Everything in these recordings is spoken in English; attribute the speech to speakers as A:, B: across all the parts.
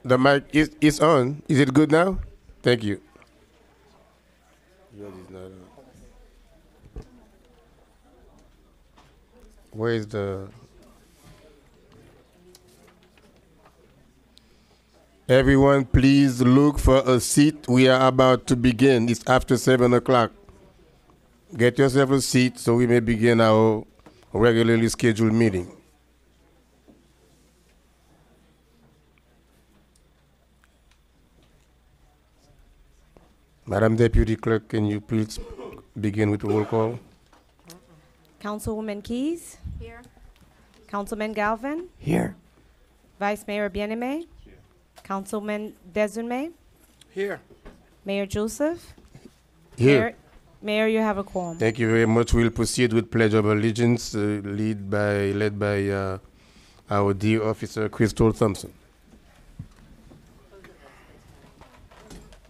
A: The mic is on. Is it good now? Thank you. Yours is not on. Where is the? Everyone, please look for a seat. We are about to begin. It's after 7 o'clock. Get yourself a seat so we may begin our regularly scheduled meeting. Madam Deputy Clerk, can you please begin with the roll call?
B: Councilwoman Keys?
C: Here.
B: Councilman Galvin?
D: Here.
B: Vice Mayor Bien-Aimé? Councilman Desume?
D: Here.
B: Mayor Joseph?
A: Here.
B: Mayor, you have a quorum.
A: Thank you very much. We'll proceed with Pledge of Allegiance, led by our dear officer, Crystal Thompson.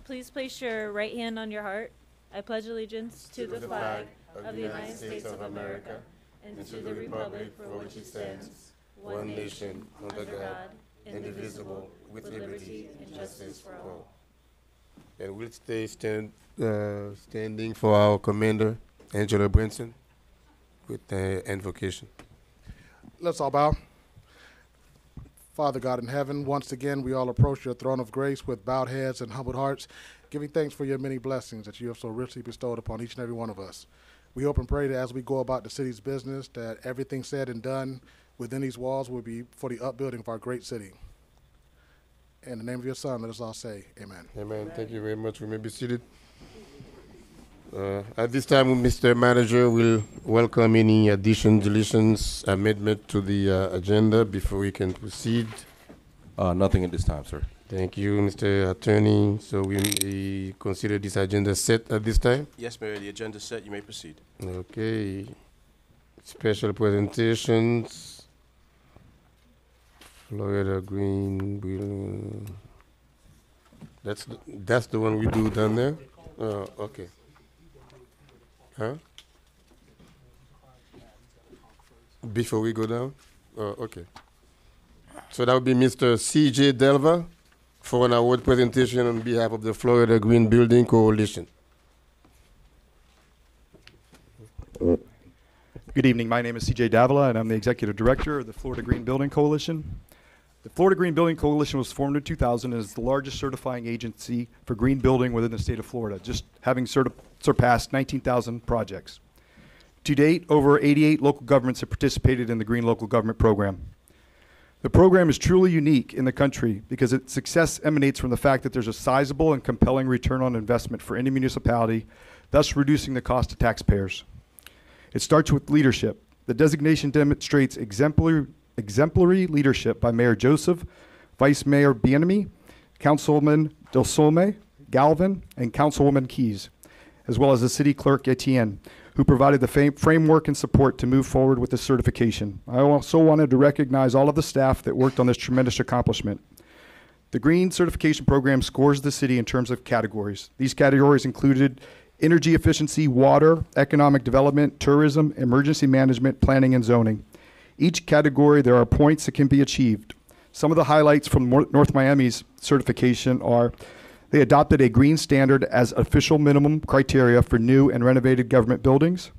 C: Please place your right hand on your heart. I pledge allegiance to the flag of the United States of America and to the republic for which it stands, one nation, under God, indivisible, with liberty and justice for all.
A: And we'll stay standing for our commander, Angela Brinson, with the invocation.
E: Let's all bow. Father God in heaven, once again we all approach your throne of grace with bowed heads and humbled hearts, giving thanks for your many blessings that you have so richly bestowed upon each and every one of us. We hope and pray that as we go about the city's business, that everything said and done within these walls will be for the upbuilding of our great city. In the name of your Son, let us all say amen.
A: Amen. Thank you very much. We may be seated. At this time, Mr. Manager will welcome any additions, deletions, amendment to the agenda before we can proceed.
D: Nothing at this time, sir.
A: Thank you, Mr. Attorney. So we may consider this agenda set at this time?
D: Yes, Mayor, the agenda is set. You may proceed.
A: Okay. Special presentations. Florida Green Building. That's the one we do down there? Oh, okay. Huh? Before we go down? Oh, okay. So that would be Mr. C.J. Delva for an award presentation on behalf of the Florida Green Building Coalition.
F: Good evening. My name is CJ Davila, and I'm the Executive Director of the Florida Green Building Coalition. The Florida Green Building Coalition was formed in 2000 and is the largest certifying agency for green building within the state of Florida, just having surpassed 19,000 projects. To date, over 88 local governments have participated in the Green Local Government Program. The program is truly unique in the country because its success emanates from the fact that there's a sizable and compelling return on investment for any municipality, thus reducing the cost to taxpayers. It starts with leadership. The designation demonstrates exemplary leadership by Mayor Joseph, Vice Mayor Bien-Aimé, Councilman Desume, Galvin, and Councilwoman Keys, as well as the City Clerk Etienne, who provided the framework and support to move forward with the certification. I also wanted to recognize all of the staff that worked on this tremendous accomplishment. The Green Certification Program scores the city in terms of categories. These categories included energy efficiency, water, economic development, tourism, emergency management, planning, and zoning. Each category, there are points that can be achieved. Some of the highlights from North Miami's certification are they adopted a green standard as official minimum criteria for new and renovated government buildings,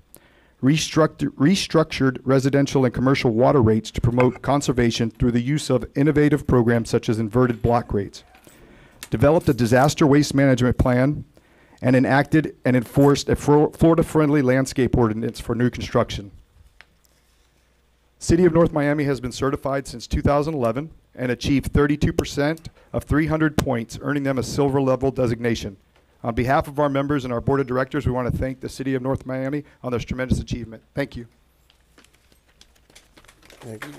F: restructured residential and commercial water rates to promote conservation through the use of innovative programs such as inverted block rates, developed a disaster waste management plan, and enacted and enforced a Florida-friendly landscape ordinance for new construction. City of North Miami has been certified since 2011 and achieved 32% of 300 points, earning them a silver level designation. On behalf of our members and our board of directors, we want to thank the City of North Miami on this tremendous achievement. Thank you.
A: Thank you.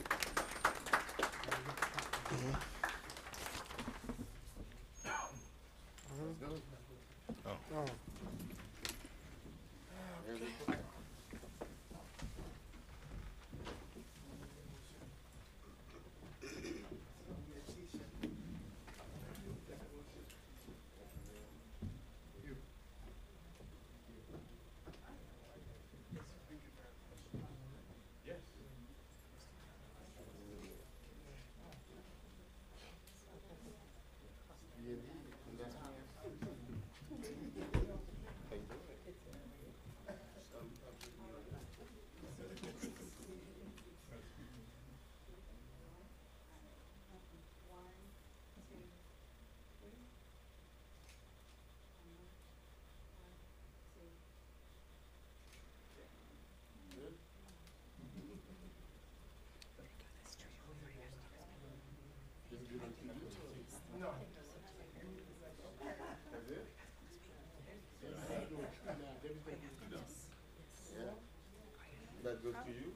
A: That goes to you?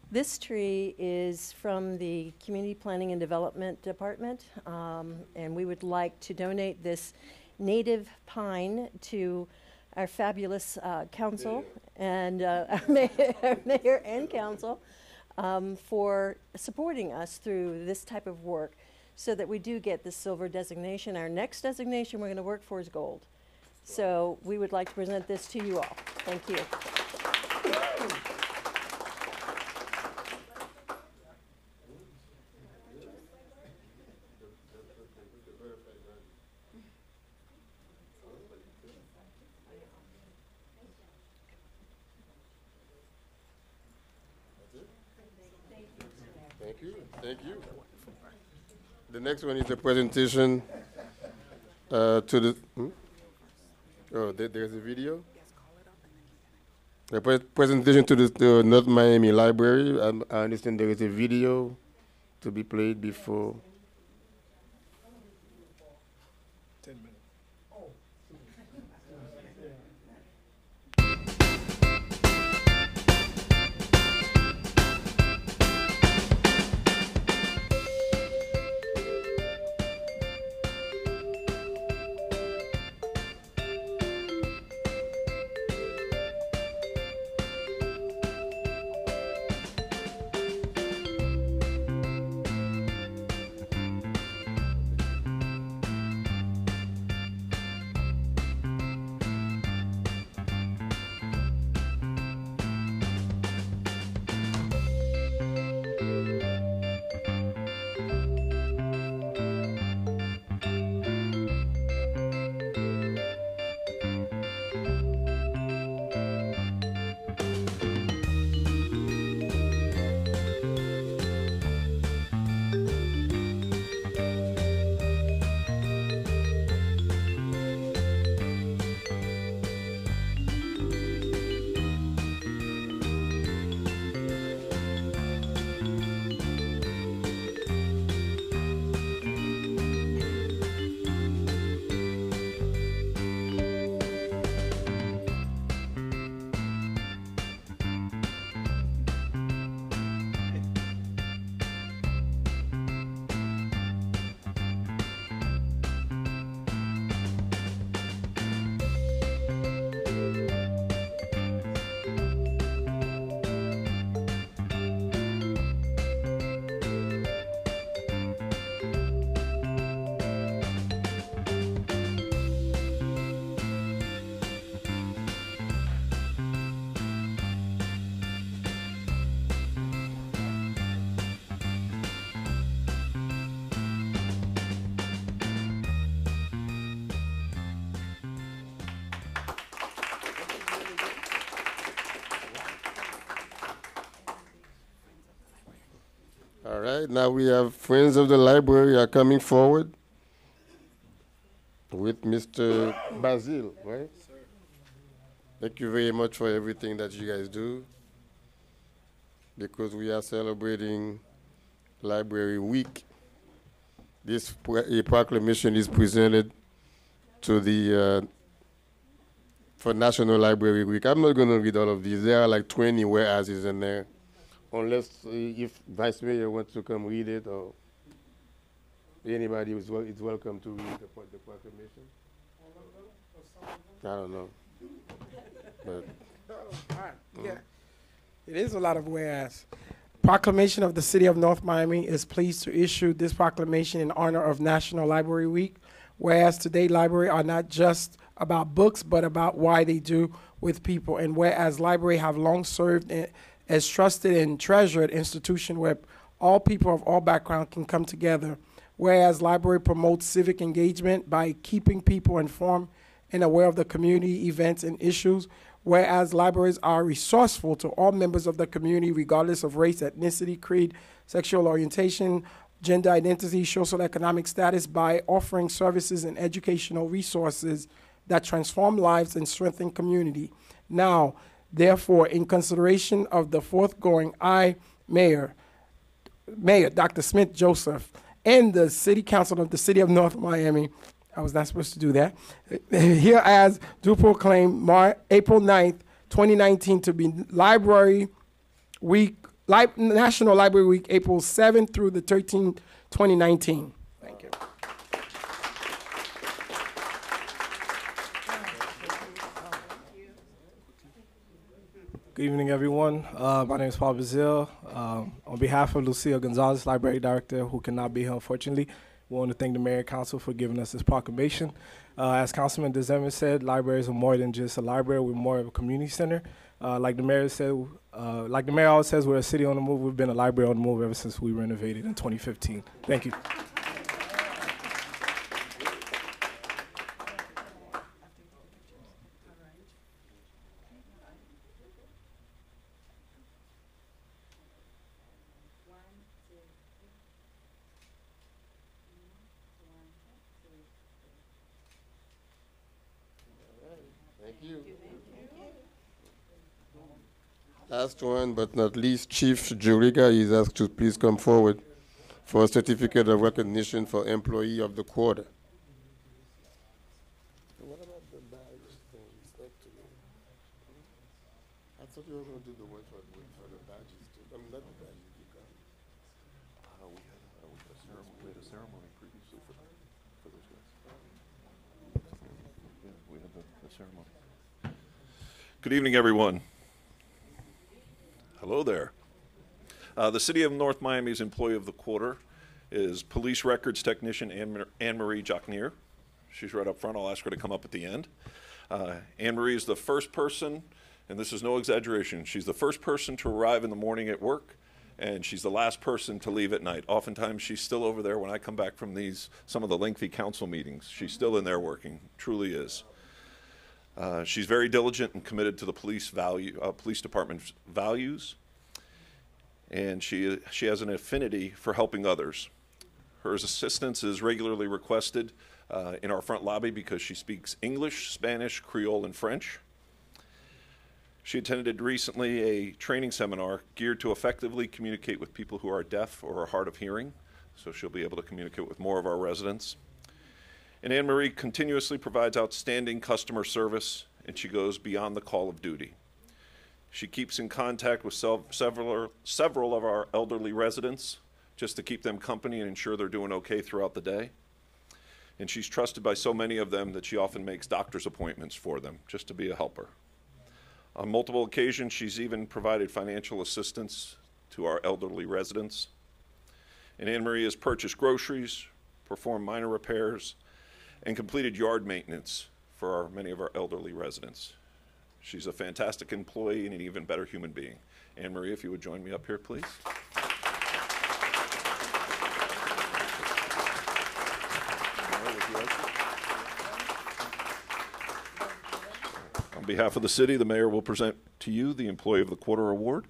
G: This tree is from the Community Planning and Development Department, and we would like to donate this native pine to our fabulous council and our mayor and council for supporting us through this type of work so that we do get the silver designation. Our next designation we're going to work for is gold. So we would like to present this to you all. Thank you.
A: Thank you. Thank you. The next one is a presentation to the. Oh, there's a video. A presentation to the North Miami Library. I understand there is a video to be played before.
E: 10 minutes.
A: All right, now we have Friends of the Library are coming forward with Mr. Basil, right? Thank you very much for everything that you guys do, because we are celebrating Library Week. This a proclamation is presented to the for National Library Week. I'm not going to read all of these. There are like 20 whereases in there, unless if Vice Mayor wants to come read it, or anybody is welcome to read the proclamation. I don't know. But
H: All right. Yeah. It is a lot of whereas. Proclamation of the City of North Miami is pleased to issue this proclamation in honor of National Library Week. Whereas today, library are not just about books, but about why they do with people. And whereas library have long served as trusted and treasured institution where all people of all backgrounds can come together. Whereas library promotes civic engagement by keeping people informed and aware of the community events and issues. Whereas libraries are resourceful to all members of the community, regardless of race, ethnicity, creed, sexual orientation, gender identity, social economic status, by offering services and educational resources that transform lives and strengthen community. Now, therefore, in consideration of the foregoing, I, Mayor, Mayor Dr. Smith Joseph and the City Council of the City of North Miami, I was not supposed to do that, here as do proclaim April 9th, 2019 to be Library Week, National Library Week, April 7th through the 13th, 2019. Thank you.
I: Good evening, everyone. My name is Paul Brazil. On behalf of Lucille Gonzalez, Library Director, who cannot be here, unfortunately, we want to thank the Mayor and Council for giving us this proclamation. As Councilman DeZemmer said, libraries are more than just a library. We're more of a community center. Like the Mayor said, like the Mayor always says, we're a city on the move. We've been a library on the move ever since we renovated in 2015. Thank you.
A: Thank you. Last one but not least, Chief Juriga is asked to please come forward for a certificate of recognition for Employee of the Quarter. What about the badge thing? I thought you were going to do the one for the badges too. I mean, not the badges.
J: We had a ceremony previously for those guys. Yeah, we had the ceremony. Good evening, everyone. Hello there. The City of North Miami's Employee of the Quarter is Police Records Technician Anne-Marie Jacquenier. She's right up front. I'll ask her to come up at the end. Anne-Marie is the first person, and this is no exaggeration, she's the first person to arrive in the morning at work, and she's the last person to leave at night. Oftentimes, she's still over there when I come back from some of the lengthy council meetings. She's still in there working, truly is. She's very diligent and committed to the police department's values, and she has an affinity for helping others. Her assistance is regularly requested in our front lobby because she speaks English, Spanish, Creole, and French. She attended recently a training seminar geared to effectively communicate with people who are deaf or are hard of hearing, so she'll be able to communicate with more of our residents. And Anne-Marie continuously provides outstanding customer service, and she goes beyond the call of duty. She keeps in contact with several of our elderly residents just to keep them company and ensure they're doing okay throughout the day. And she's trusted by so many of them that she often makes doctor's appointments for them just to be a helper. On multiple occasions, she's even provided financial assistance to our elderly residents. And Anne-Marie has purchased groceries, performed minor repairs, and completed yard maintenance for many of our elderly residents. She's a fantastic employee and an even better human being. Anne-Marie, if you would join me up here, please. On behalf of the city, the mayor will present to you the Employee of the Quarter Award.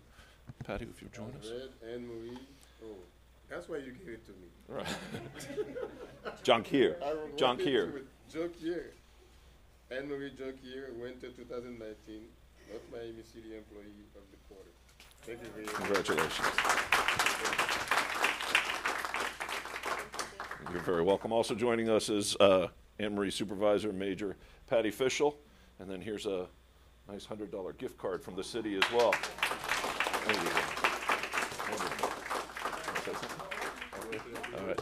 J: Patty, if you'll join us.
A: Anne-Marie. Oh, that's why you gave it to me.
J: Right. Jonquier.
A: Jonquier. Anne-Marie Jonquier, winter 2019, North Miami City Employee of the Quarter. Thank you very much.
J: Congratulations. You're very welcome. Also joining us is Anne-Marie Supervisor Major Patty Fischel. And then here's a nice $100 gift card from the city as well. There you go. All right.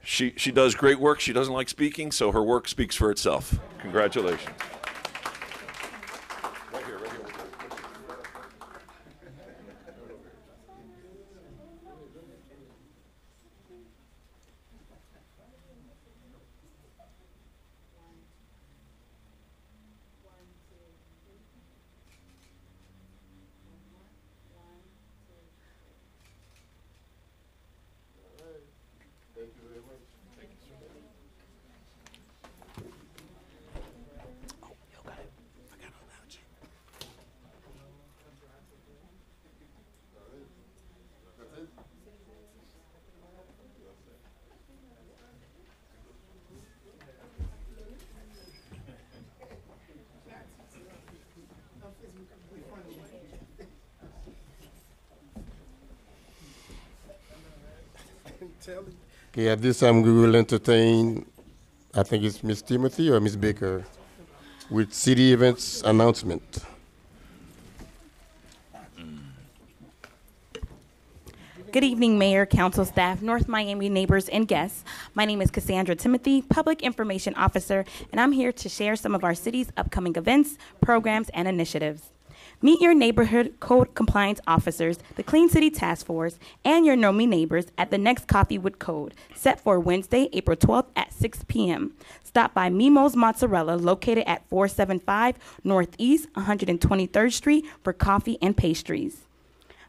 J: She does great work. She doesn't like speaking, so her work speaks for itself. Congratulations. Right here, right here.
A: Thank you very much. Thank you, sir. Okay, at this time we will entertain, I think it's Miss Timothy or Miss Baker, with city events announcement.
K: Good evening, Mayor, Council staff, North Miami neighbors, and guests. My name is Cassandra Timothy, Public Information Officer, and I'm here to share some of our city's upcoming events, programs, and initiatives. Meet your neighborhood code compliance officers, the Clean City Task Force, and your Know Me neighbors at the next Coffee with Code, set for Wednesday, April 12th at 6 p.m. Stop by Mimo's Mozzarella, located at 475 Northeast 123rd Street, for coffee and pastries.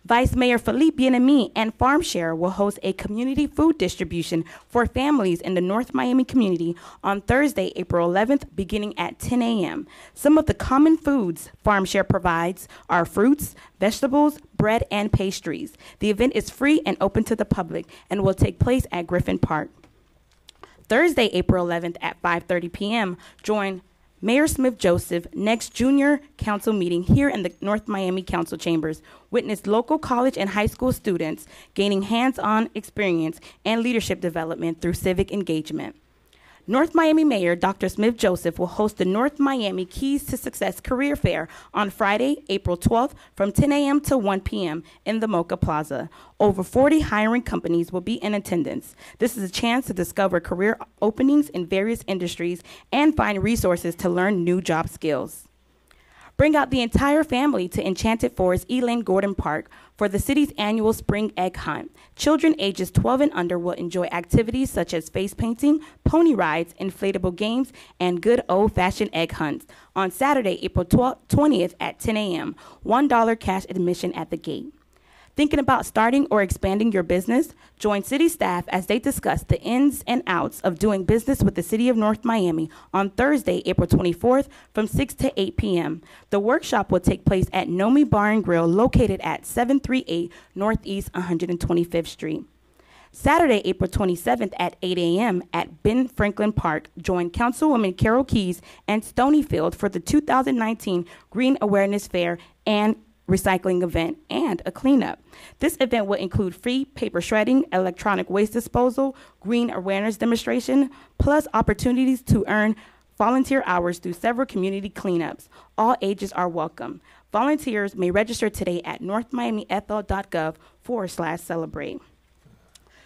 K: Vice Mayor Philippe Bien-Aimé and FarmShare will host a community food distribution for families in the North Miami community on Thursday, April 11th, beginning at 10 a.m. Some of the common foods FarmShare provides are fruits, vegetables, bread, and pastries. The event is free and open to the public and will take place at Griffin Park. Thursday, April 11th at 5:30 p.m., join Mayor Smith Joseph next junior council meeting here in the North Miami Council Chambers. Witness local college and high school students gaining hands-on experience and leadership development through civic engagement. North Miami Mayor Dr. Smith Joseph will host the North Miami Keys to Success Career Fair on Friday, April 12th from 10 a.m. to 1 p.m. in the Mocha Plaza. Over 40 hiring companies will be in attendance. This is a chance to discover career openings in various industries and find resources to learn new job skills. Bring out the entire family to Enchanted Forest Elaine Gordon Park for the city's annual spring egg hunt. Children ages 12 and under will enjoy activities such as face painting, pony rides, inflatable games, and good old-fashioned egg hunts on Saturday, April 20th at 10 a.m. $1 cash admission at the gate. Thinking about starting or expanding your business? Join city staff as they discuss the ins and outs of doing business with the City of North Miami on Thursday, April 24th from 6 to 8 p.m. The workshop will take place at Know Me Bar and Grill, located at 738 Northeast 125th Street. Saturday, April 27th at 8 a.m. at Ben Franklin Park, join Councilwoman Carol Keys and Stonyfield for the 2019 Green Awareness Fair and recycling event and a cleanup. This event will include free paper shredding, electronic waste disposal, green awareness demonstration, plus opportunities to earn volunteer hours through several community cleanups. All ages are welcome. Volunteers may register today at northmiamifl.gov/celebrate.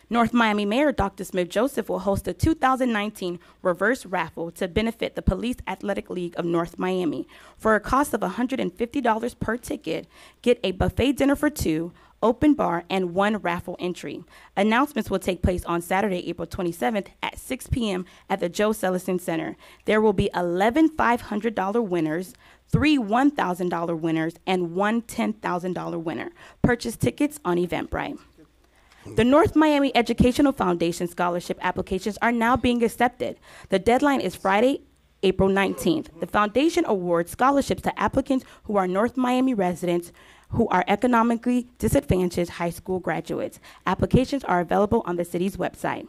K: North Miami Mayor Dr. Smith Joseph will host a 2019 reverse raffle to benefit the Police Athletic League of North Miami. For a cost of $150 per ticket, get a buffet dinner for two, open bar, and one raffle entry. Announcements will take place on Saturday, April 27th at 6 p.m. at the Joe Sellison Center. There will be 11 $500 winners, 3 $1,000 winners, and 1 $10,000 winner. Purchase tickets on Eventbrite. The North Miami Educational Foundation scholarship applications are now being accepted. The deadline is Friday, April 19th. The foundation awards scholarships to applicants who are North Miami residents who are economically disadvantaged high school graduates. Applications are available on the city's website.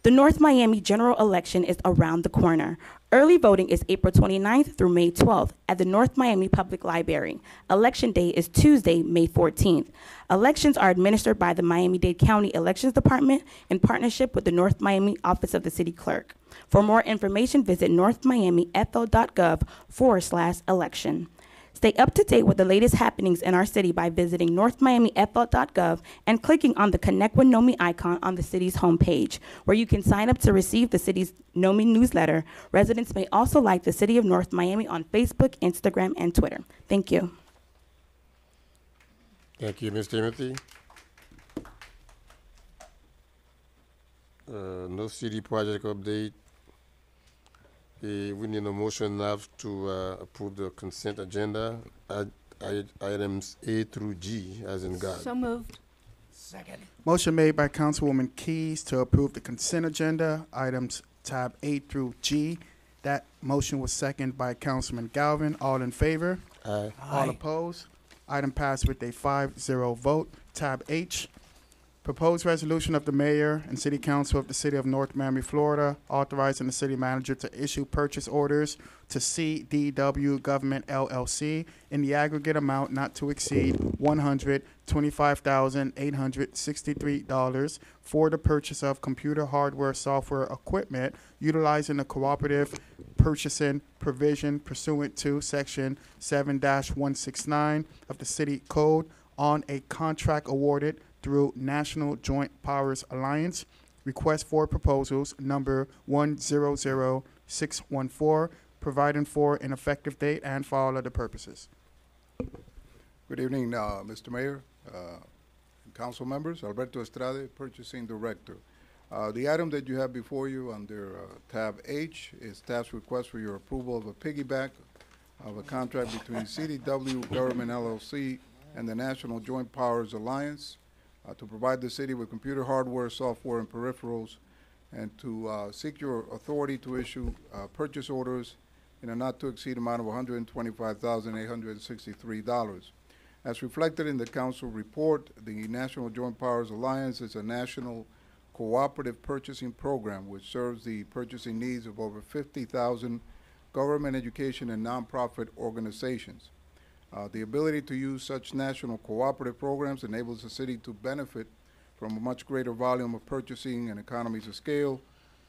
K: The North Miami general election is around the corner. Early voting is April 29th through May 12th at the North Miami Public Library. Election day is Tuesday, May 14th. Elections are administered by the Miami-Dade County Elections Department in partnership with the North Miami Office of the City Clerk. For more information, visit northmiamifl.gov/election. Stay up to date with the latest happenings in our city by visiting northmiamifl.gov and clicking on the Connect with Know Me icon on the city's homepage, where you can sign up to receive the city's Know Me newsletter. Residents may also like the City of North Miami on Facebook, Instagram, and Twitter. Thank you.
A: Thank you, Ms. Timothy. No city project update. We need a motion now to approve the consent agenda, items A through G, as in God.
K: So moved.
L: Second. Motion made by Councilwoman Keys to approve the consent agenda, items tab A through G. That motion was seconded by Councilman Galvin. All in favor?
A: Aye.
L: All opposed? Item passed with a 5-0 vote. Tab H, Proposed resolution of the mayor and city council of the city of North Miami, Florida, authorizing the city manager to issue purchase orders to CDW Government LLC in the aggregate amount not to exceed $125,863 for the purchase of computer hardware, software, equipment utilizing the cooperative purchasing provision pursuant to Section 7-169 of the City Code on a contract awarded through National Joint Powers Alliance. Request for proposals number 100614, providing for an effective date and for all other purposes.
M: Good evening, Mr. Mayor, and council members. Alberto Estrada, Purchasing Director. The item that you have before you under tab H is staff's request for your approval of a piggyback of a contract between CDW Government LLC and the National Joint Powers Alliance to provide the city with computer hardware, software, and peripherals, and to seek your authority to issue purchase orders in a not-to-exceed amount of $125,863. As reflected in the council report, the National Joint Powers Alliance is a national cooperative purchasing program which serves the purchasing needs of over 50,000 government, education, and nonprofit organizations. The ability to use such national cooperative programs enables the city to benefit from a much greater volume of purchasing and economies of scale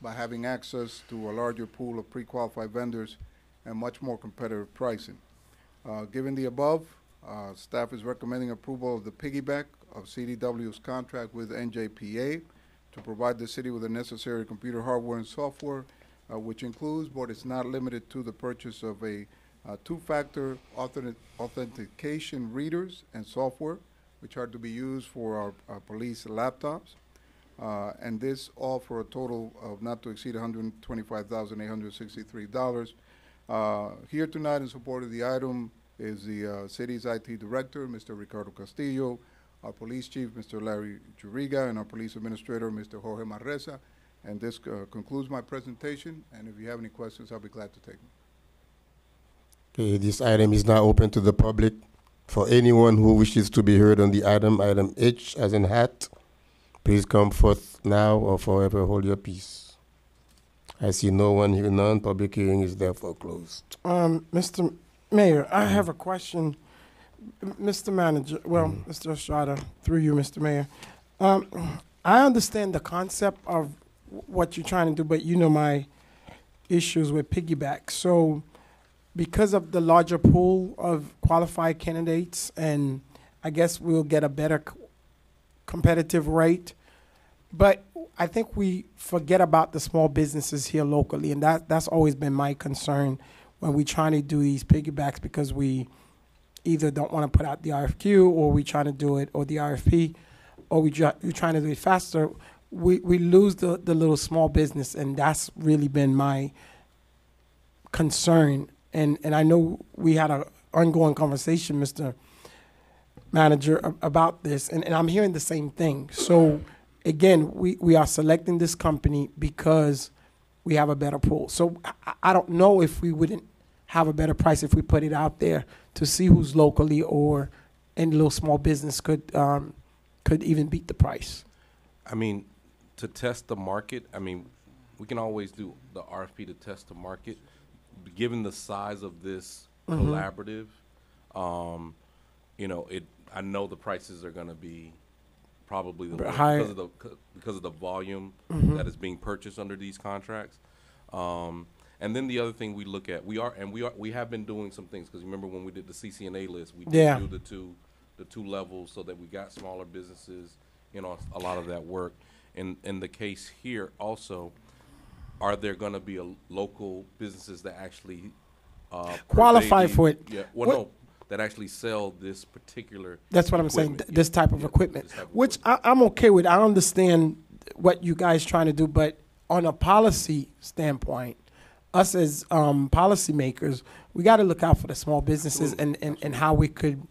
M: by having access to a larger pool of pre-qualified vendors and much more competitive pricing. Given the above, staff is recommending approval of the piggyback of CDW's contract with NJPA to provide the city with the necessary computer hardware and software, which includes, but is not limited to, the purchase of a two-factor authentication readers and software, which are to be used for our police laptops, and this all for a total of not to exceed $125,863. Here tonight in support of the item is the city's IT director, Mr. Ricardo Castillo, our police chief, Mr. Larry Juriga, and our police administrator, Mr. Jorge Marreza. And this concludes my presentation, and if you have any questions, I'll be glad to take them.
A: Okay, this item is now open to the public. For anyone who wishes to be heard on the item H as in hat, please come forth now or forever hold your peace. I see no one here, none. Public hearing is therefore closed.
H: Mr. Mayor, I have a question. Mr. Manager, well, Mr. Estrada, through you, Mr. Mayor. I understand the concept of what you're trying to do, but you know my issues with piggyback. So because of the larger pool of qualified candidates, and I guess we'll get a better competitive rate, but I think we forget about the small businesses here locally, and that's always been my concern when we're trying to do these piggybacks, because we either don't want to put out the RFQ, or we trying to do it, or the RFP, or we're trying to do it faster. We lose the little small business, and that's really been my concern. And I know we had an ongoing conversation, Mr. Manager, about this, and I'm hearing the same thing. So again, we are selecting this company because we have a better pool. So I don't know if we wouldn't have a better price if we put it out there to see who's locally, or any little small business could even beat the price.
D: I mean, to test the market, I mean, we can always do the RFP to test the market. Given the size of this collaborative, you know, I know the prices are going to be probably the lowest because of the volume that is being purchased under these contracts. And then the other thing we look at, we have been doing some things, because remember when we did the CCNA list, we did do the two levels so that we got smaller businesses, you know, a lot of that work. In the case here also, are there going to be local businesses that actually
H: qualify for it?
D: Yeah, well, no, that actually sell this particular.
H: That's what I'm saying. This type of equipment, which I'm okay with. I understand what you guys trying to do, but on a policy standpoint, us as policymakers, we got to look out for the small businesses and how we could.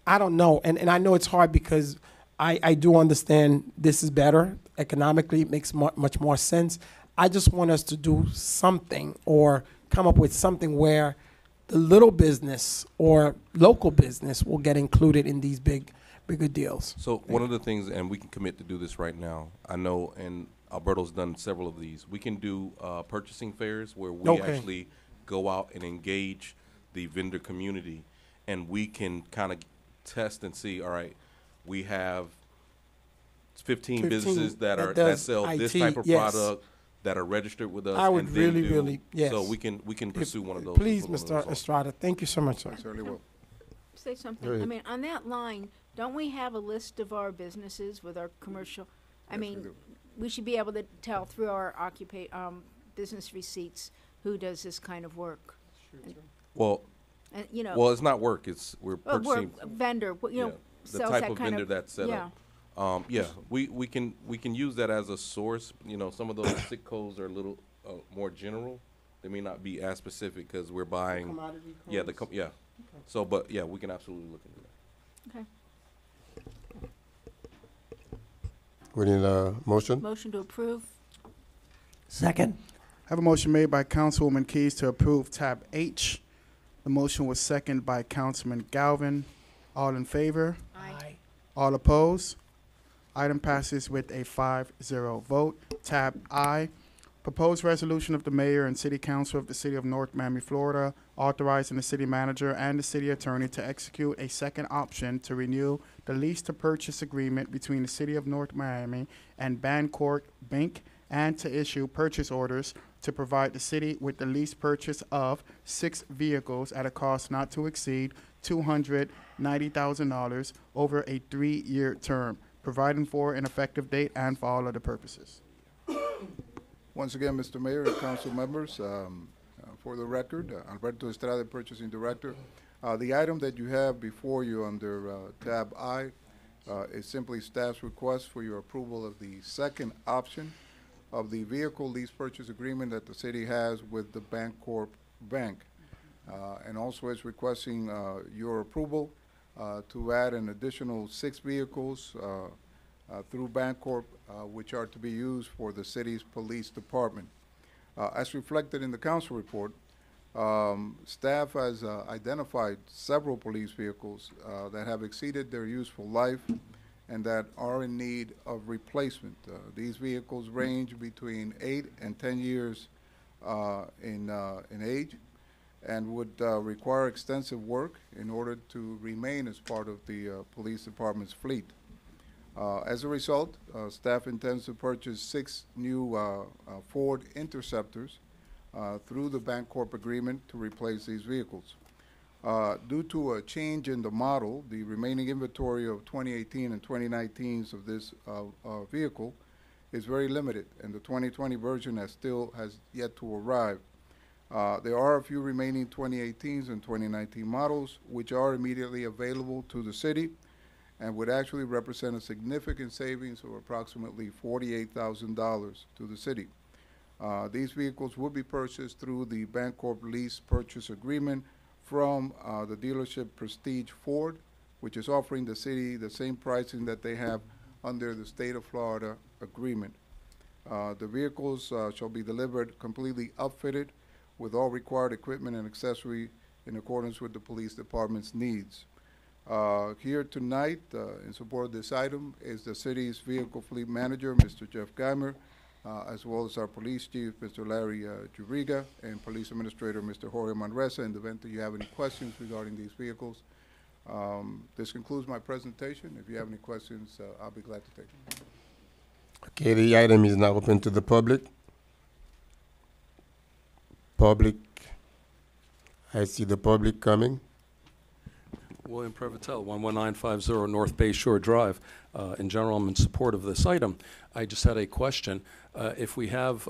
H: I don't know, and I know it's hard because I do understand this is better economically. It makes much more sense. I just want us to do something, or come up with something where the little business or local business will get included in these big be good deals.
D: So one of the things, and we can commit to do this right now, I know, and Alberto's done several of these, we can do purchasing fairs where we actually go out and engage the vendor community, and we can kind of test and see, all right, we have 15 businesses that sell
H: IT,
D: this type of product that are registered with us.
H: I would
D: and
H: really,
D: then do,
H: really, yes.
D: So we can pursue one of those.
H: Please, Mr. Estrada, thank you so much, sir.
M: Certainly will.
N: Say something. I mean, on that line, don't we have a list of our businesses with our commercial? I mean, we should be able to tell through our business receipts who does this kind of work.
D: Well,
N: and, you know,
D: well, it's not work. It's we're purchasing
N: vendor. You know,
D: the
N: sells
D: type
N: that
D: of
N: kind
D: vendor that's set up. Yeah, we can use that as a source. You know, some of those SIC codes are a little more general. They may not be as specific because we're buying.
H: Commodity codes?
D: Yeah. Okay. So, but yeah, we can absolutely look into that.
N: Okay.
A: We need a motion?
N: Motion to approve.
L: Second. I have a motion made by Councilwoman Keys to approve tab H. The motion was seconded by Councilman Galvin. All in favor?
N: Aye.
L: All opposed? Item passes with a 5-0 vote. Tab I, proposed resolution of the mayor and city council of the city of North Miami, Florida, authorizing the city manager and the city attorney to execute a second option to renew the lease to purchase agreement between the city of North Miami and Bancorp Bank, and to issue purchase orders to provide the city with the lease purchase of 6 vehicles at a cost not to exceed $290,000 over a 3-year term, providing for an effective date and for all other purposes.
M: Once again, Mr. Mayor and council members, for the record, Alberto Estrada, Purchasing Director. The item that you have before you under tab I is simply staff's request for your approval of the second option of the vehicle lease purchase agreement that the city has with the Bancorp Bank. And also is requesting your approval to add an additional 6 vehicles through Bancorp, which are to be used for the city's police department. As reflected in the council report, staff has identified several police vehicles that have exceeded their useful life and that are in need of replacement. These vehicles range between 8 and 10 years in age and would require extensive work in order to remain as part of the police department's fleet. As a result, staff intends to purchase 6 new Ford Interceptors through the Bancorp agreement to replace these vehicles. Due to a change in the model, the remaining inventory of 2018 and 2019s of this vehicle is very limited, and the 2020 version has yet to arrive. There are a few remaining 2018s and 2019 models which are immediately available to the city and would actually represent a significant savings of approximately $48,000 to the city. These vehicles will be purchased through the Bancorp lease purchase agreement from the dealership Prestige Ford, which is offering the city the same pricing that they have under the state of Florida agreement. The vehicles shall be delivered completely upfitted with all required equipment and accessory in accordance with the police department's needs. Here tonight, in support of this item, is the city's vehicle fleet manager, Mr. Jeff Geimer, as well as our police chief, Mr. Larry Juriga, and police administrator, Mr. Jorge Manresa, in the event that you have any questions regarding these vehicles. This concludes my presentation. If you have any questions, I'll be glad to take them.
A: Okay, the item is now open to the public. I see the public coming.
O: William Prevotel, 11950 North Bay Shore Drive. In general, I'm in support of this item. I just had a question. If we have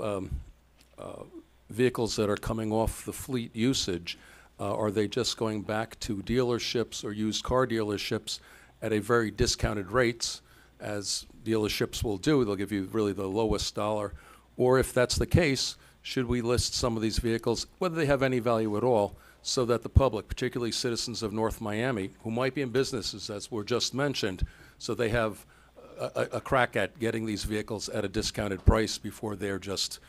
O: vehicles that are coming off the fleet usage, are they just going back to dealerships or used car dealerships at a very discounted rates, as dealerships will do? They'll give you really the lowest dollar. Or if that's the case, should we list some of these vehicles, whether they have any value at all, so that the public, particularly citizens of North Miami, who might be in businesses, as were just mentioned, so they have a crack at getting these vehicles at a discounted price before they're just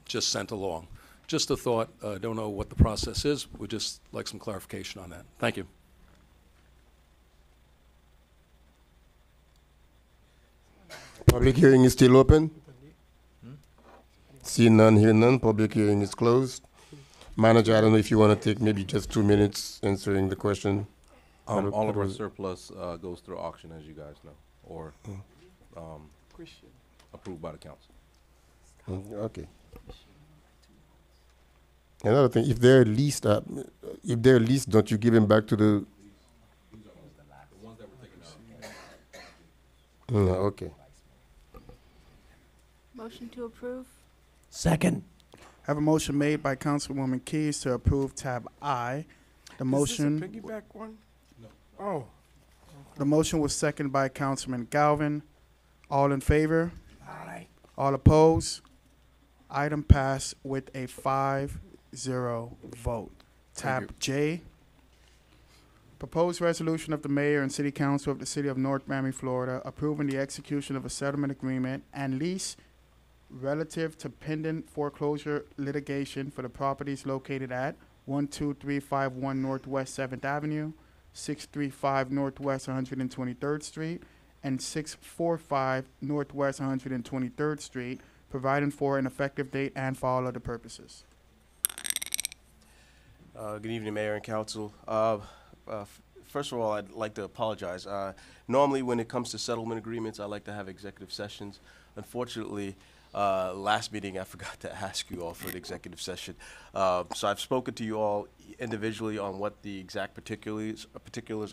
O: sent along. Just a thought. I don't know what the process is. We'd just like some clarification on that. Thank you.
A: Public hearing is still open? See none, hear none. Public hearing is closed. Manager, I don't know if you want to take maybe just 2 minutes answering the question.
D: All of our surplus goes through auction, as you guys know, or approved by the council.
A: Okay. Another thing, if they're leased, don't you give them back to the? Okay.
N: Motion to approve?
L: Second. I have a motion made by Councilwoman Keys to approve tab I. The motion.
H: Is this a piggyback one? No. Oh.
L: The motion was seconded by Councilman Galvin. All in favor?
H: Aye.
L: All opposed? Item passed with a 5-0 vote. Tab J. Proposed resolution of the mayor and city council of the city of North Miami, Florida, approving the execution of a settlement agreement and lease relative to pending foreclosure litigation for the properties located at 12351 Northwest 7th Avenue, 635 Northwest 123rd Street, and 645 Northwest 123rd Street, providing for an effective date and for all other purposes.
P: Good evening, Mayor and Council. First of all, I'd like to apologize. Normally, when it comes to settlement agreements, I like to have executive sessions. Unfortunately, last meeting, I forgot to ask you all for an executive session. So I've spoken to you all individually on what the exact particulars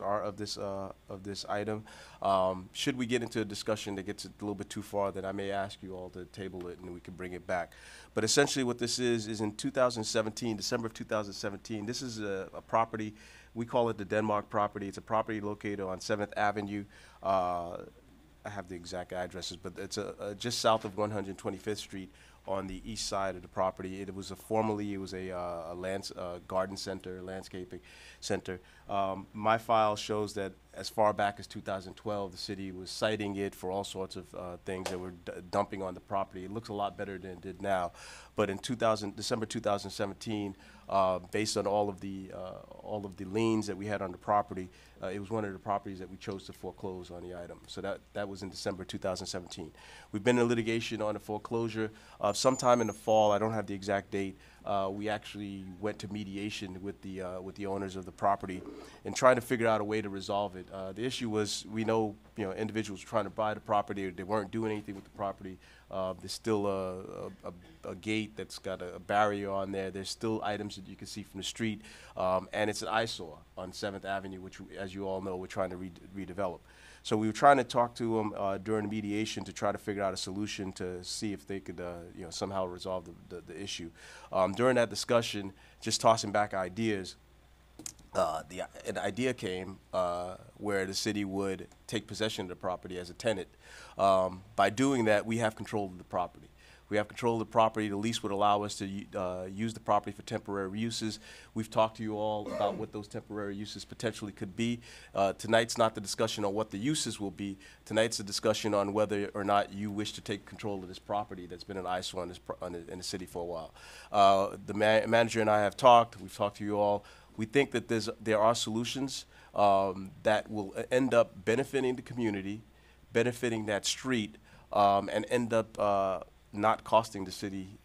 P: are of this item. Should we get into a discussion that gets a little bit too far, then I may ask you all to table it and we can bring it back. But essentially what this is in 2017, December of 2017, this is a property, we call it the Denmark property. It's a property located on 7th Avenue. I have the exact addresses, but it's just south of 125th Street on the east side of the property. It was formerly a garden center, landscaping center. My file shows that as far back as 2012, the city was citing it for all sorts of things that were dumping on the property. It looks a lot better than it did now, but in December 2017, based on all of the liens that we had on the property, it was one of the properties that we chose to foreclose on the item. So that was in December 2017. We've been in litigation on a foreclosure. Sometime in the fall, I don't have the exact date, we actually went to mediation with the owners of the property and trying to figure out a way to resolve it. The issue was, we know, individuals trying to buy the property, they weren't doing anything with the property. There's still a gate that's got a barrier on there. There's still items that you can see from the street, and it's an eyesore on 7th Avenue, which, as you all know, we're trying to redevelop. So we were trying to talk to them during the mediation to try to figure out a solution to see if they could, somehow resolve the issue. During that discussion, just tossing back ideas, an idea came where the city would take possession of the property as a tenant. By doing that, we have control of the property. We have control of the property. The lease would allow us to use the property for temporary uses. We've talked to you all about what those temporary uses potentially could be. Tonight's not the discussion on what the uses will be. Tonight's a discussion on whether or not you wish to take control of this property that's been an eyesore in the city for a while. The manager and I have talked. We've talked to you all. We think that there are solutions that will end up benefiting the community, benefiting that street, and end up not costing the city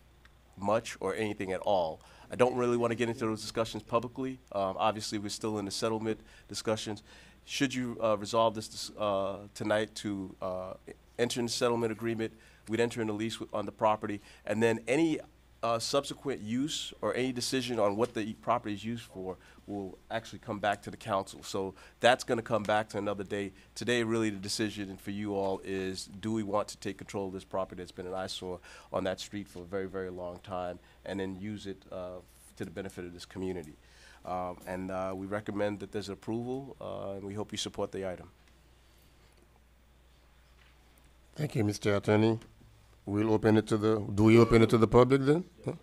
P: much or anything at all. I don't really want to get into those discussions publicly. Obviously, we're still in the settlement discussions. Should you resolve this tonight to enter in the settlement agreement, we'd enter in a lease on the property, and then any subsequent use or any decision on what the property is used for will actually come back to the council. So that's going to come back to another day. Today, really, the decision for you all is, do we want to take control of this property that's been an eyesore on that street for a very, very long time, and then use it to the benefit of this community? We recommend that there's approval, and we hope you support the item.
A: Thank you, Mr. Attorney. We'll open it to the, do we open it to the public then? Huh?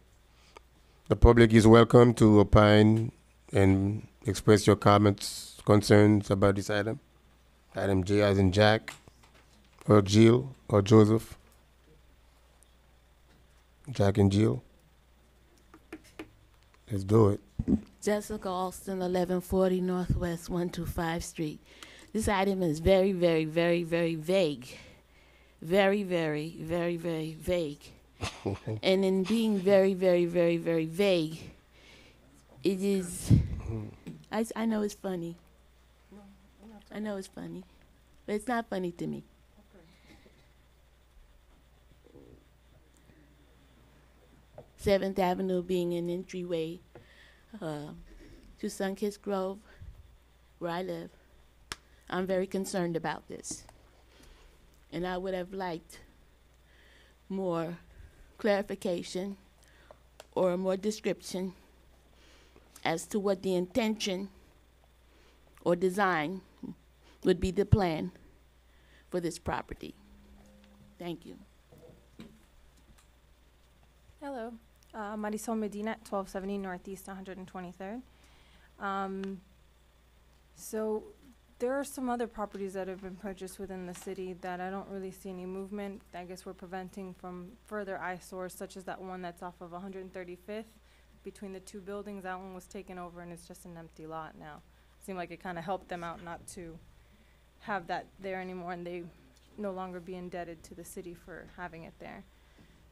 A: The public is welcome to opine and express your comments, concerns about this item. Item J as in Jack, or Jill, or Joseph. Jack and Jill. Let's do it.
Q: Jessica Alston, 1140 Northwest 125 Street. This item is very, very, very, very vague. very, very, very, very vague. And in being very, very, very, very vague, it is, I know it's funny. I know it's funny, but it's not funny to me. 7th Avenue being an entryway to Sunkist Grove, where I live. I'm very concerned about this. And I would have liked more clarification or more description as to what the intention or design would be the plan for this property. Thank you.
R: Hello, Marisol Medina, 1270 Northeast 123rd. So there are some other properties that have been purchased within the city that I don't really see any movement. I guess we're preventing from further eyesores, such as that one that's off of 135th between the two buildings. That one was taken over and it's just an empty lot now. Seemed like it kind of helped them out not to have that there anymore, and they no longer be indebted to the city for having it there.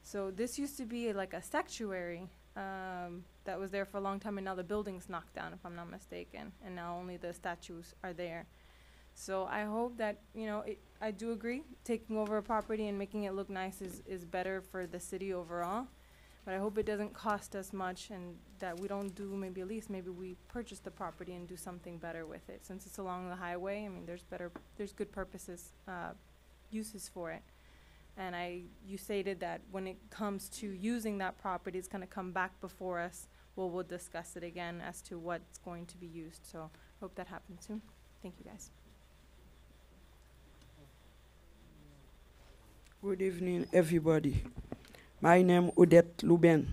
R: So this used to be like a sanctuary that was there for a long time, and now the building's knocked down, if I'm not mistaken, and now only the statues are there. So I hope that, you know, I do agree, taking over a property and making it look nice is better for the city overall, but I hope it doesn't cost us much, and that we don't do maybe at least maybe we purchase the property and do something better with it. Since it's along the highway, I mean, there's good purposes, uses for it. And you stated that when it comes to using that property, it's going to come back before us. Well, we'll discuss it again as to what's going to be used. So hope that happens soon. Thank you, guys.
S: Good evening, everybody. My name is Odette Luben.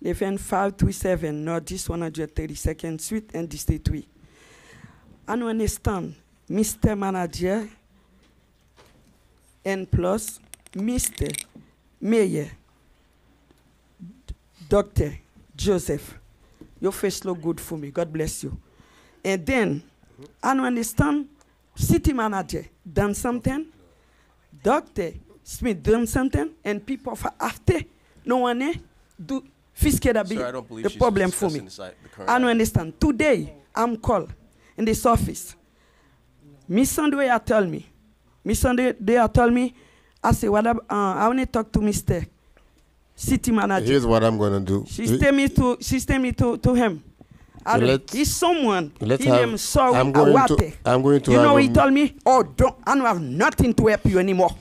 S: Live in 537 Northeast 132nd Street and District 3. I understand, Mr. Manager, and plus Mr. Mayor, Dr. Joseph, your face look good for me. God bless you. And then, I understand, city manager done something, Dr. Smith done something, and people for after, no one do fiscal be the problem for me. I don't understand. Today, I'm called in this office. Miss Sunday, tell me. Miss Sunday, they tell me, I say, I want to talk to Mr. City Manager.
A: Here's what I'm going to do.
S: She tell me to him. He's someone. He named Sorry Awate.
A: I'm going to
S: you know, he told me, oh, I don't have nothing to help you anymore.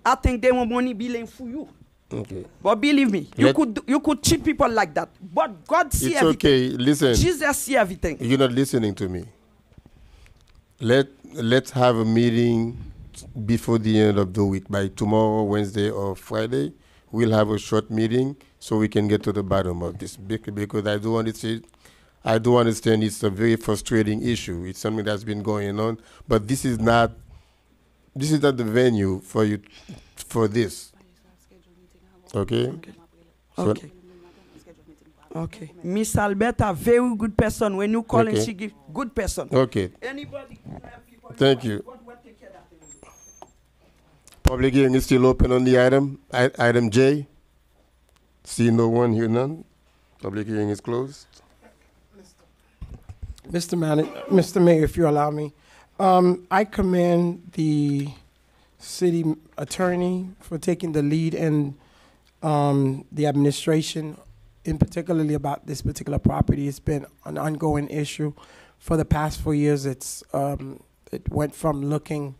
S: I think they want money billing for you.
A: Okay.
S: But believe me, you could cheat people like that. But God see everything.
A: It's okay. Listen.
S: Jesus see everything.
A: You're not listening to me. Let's have a meeting before the end of the week. By tomorrow, Wednesday or Friday, we'll have a short meeting so we can get to the bottom of this. Because I do understand it's a very frustrating issue. It's something that's been going on, but this is not the venue for you for this. Okay?
S: Okay. Okay. Miss Alberta, very good person. When you call and she give good person.
A: Okay.
S: Anybody?
A: Thank you. Public hearing is still open on the item. Item J. See no one, hear none. Public hearing is closed.
H: Mr. Mayor, if you allow me, I commend the city attorney for taking the lead and the administration, in particularly about this particular property. It's been an ongoing issue for the past 4 years. It went from looking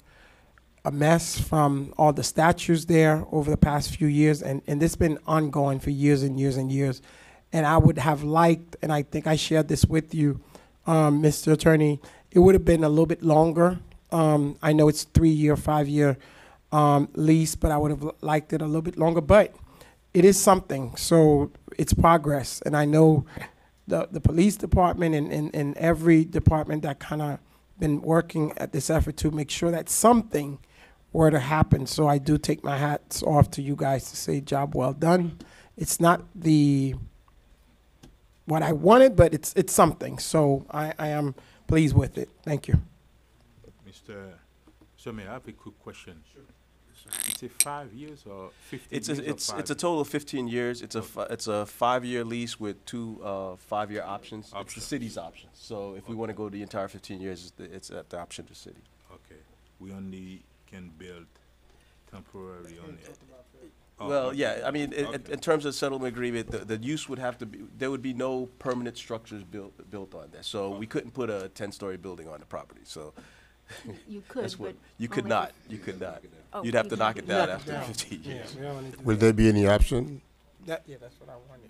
H: a mess from all the statues there over the past few years, and this has been ongoing for years and years and years. And I would have liked, and I think I shared this with you, Mr. Attorney, it would have been a little bit longer. I know it's 3-year, 5-year lease, but I would have liked it a little bit longer. But it is something, so it's progress. And I know the police department and every department that kind of been working at this effort to make sure that something were to happen. So I do take my hats off to you guys to say job well done. It's not what I wanted, but it's something. So I am pleased with it. Thank you.
T: Mr. Mayor, I have a quick question. Sure. It's a 5 years or 15
P: It's
T: years?
P: it's a total of 15 years. It's it's a 5-year lease with 2 5-year options. It's the city's option. So if we want to go the entire 15 years, it's at the option of the city.
T: Okay. We only can build temporary on it.
P: Well,
T: okay.
P: yeah, I mean, in terms of settlement agreement, the use would have to be, there would be no permanent structures built on there. So we couldn't put a 10-story building on the property, so.
N: You could,
P: that's what-
N: but
P: You could
N: only
P: not,
N: if-
P: you could not.
N: Oh,
P: You'd have
N: you
P: to
N: can
P: knock
N: do
P: it
N: that.
P: down after
H: Yeah.
P: 15 years.
H: Yeah, we don't need to
A: Will
H: do
A: there
H: that.
A: be any option?
H: Yeah, that's what I wanted.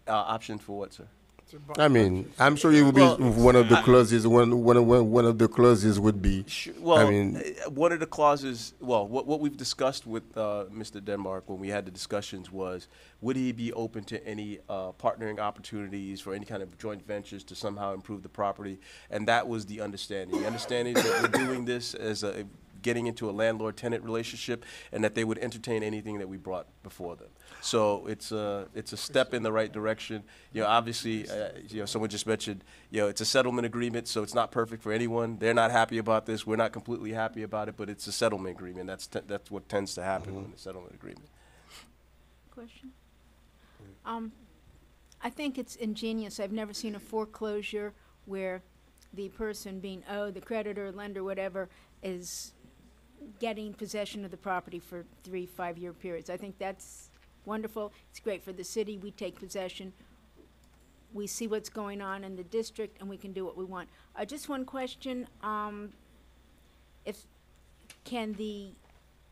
P: Option for what, sir?
A: I mean, I'm sure you will be
P: Well,
A: one of the clauses. One of the clauses would be.
P: Well,
A: I mean,
P: one of the clauses, well, what we've discussed with Mr. Denmark when we had the discussions was, would he be open to any partnering opportunities for any kind of joint ventures to somehow improve the property? And that was the understanding. The understanding that we're doing this as getting into a landlord-tenant relationship, and that they would entertain anything that we brought before them. So it's a step in the right direction. You know, obviously, you know, someone just mentioned, you know, it's a settlement agreement, so it's not perfect for anyone. They're not happy about this. We're not completely happy about it, but it's a settlement agreement. That's what tends to happen in the settlement agreement.
N: Question? I think it's ingenious. I've never seen a foreclosure where the person being owed, the creditor, lender, whatever, is getting possession of the property for 3-5-year periods. I think that's wonderful. It's great for the city. We take possession. We see what's going on in the district, and we can do what we want. Just one question. Can the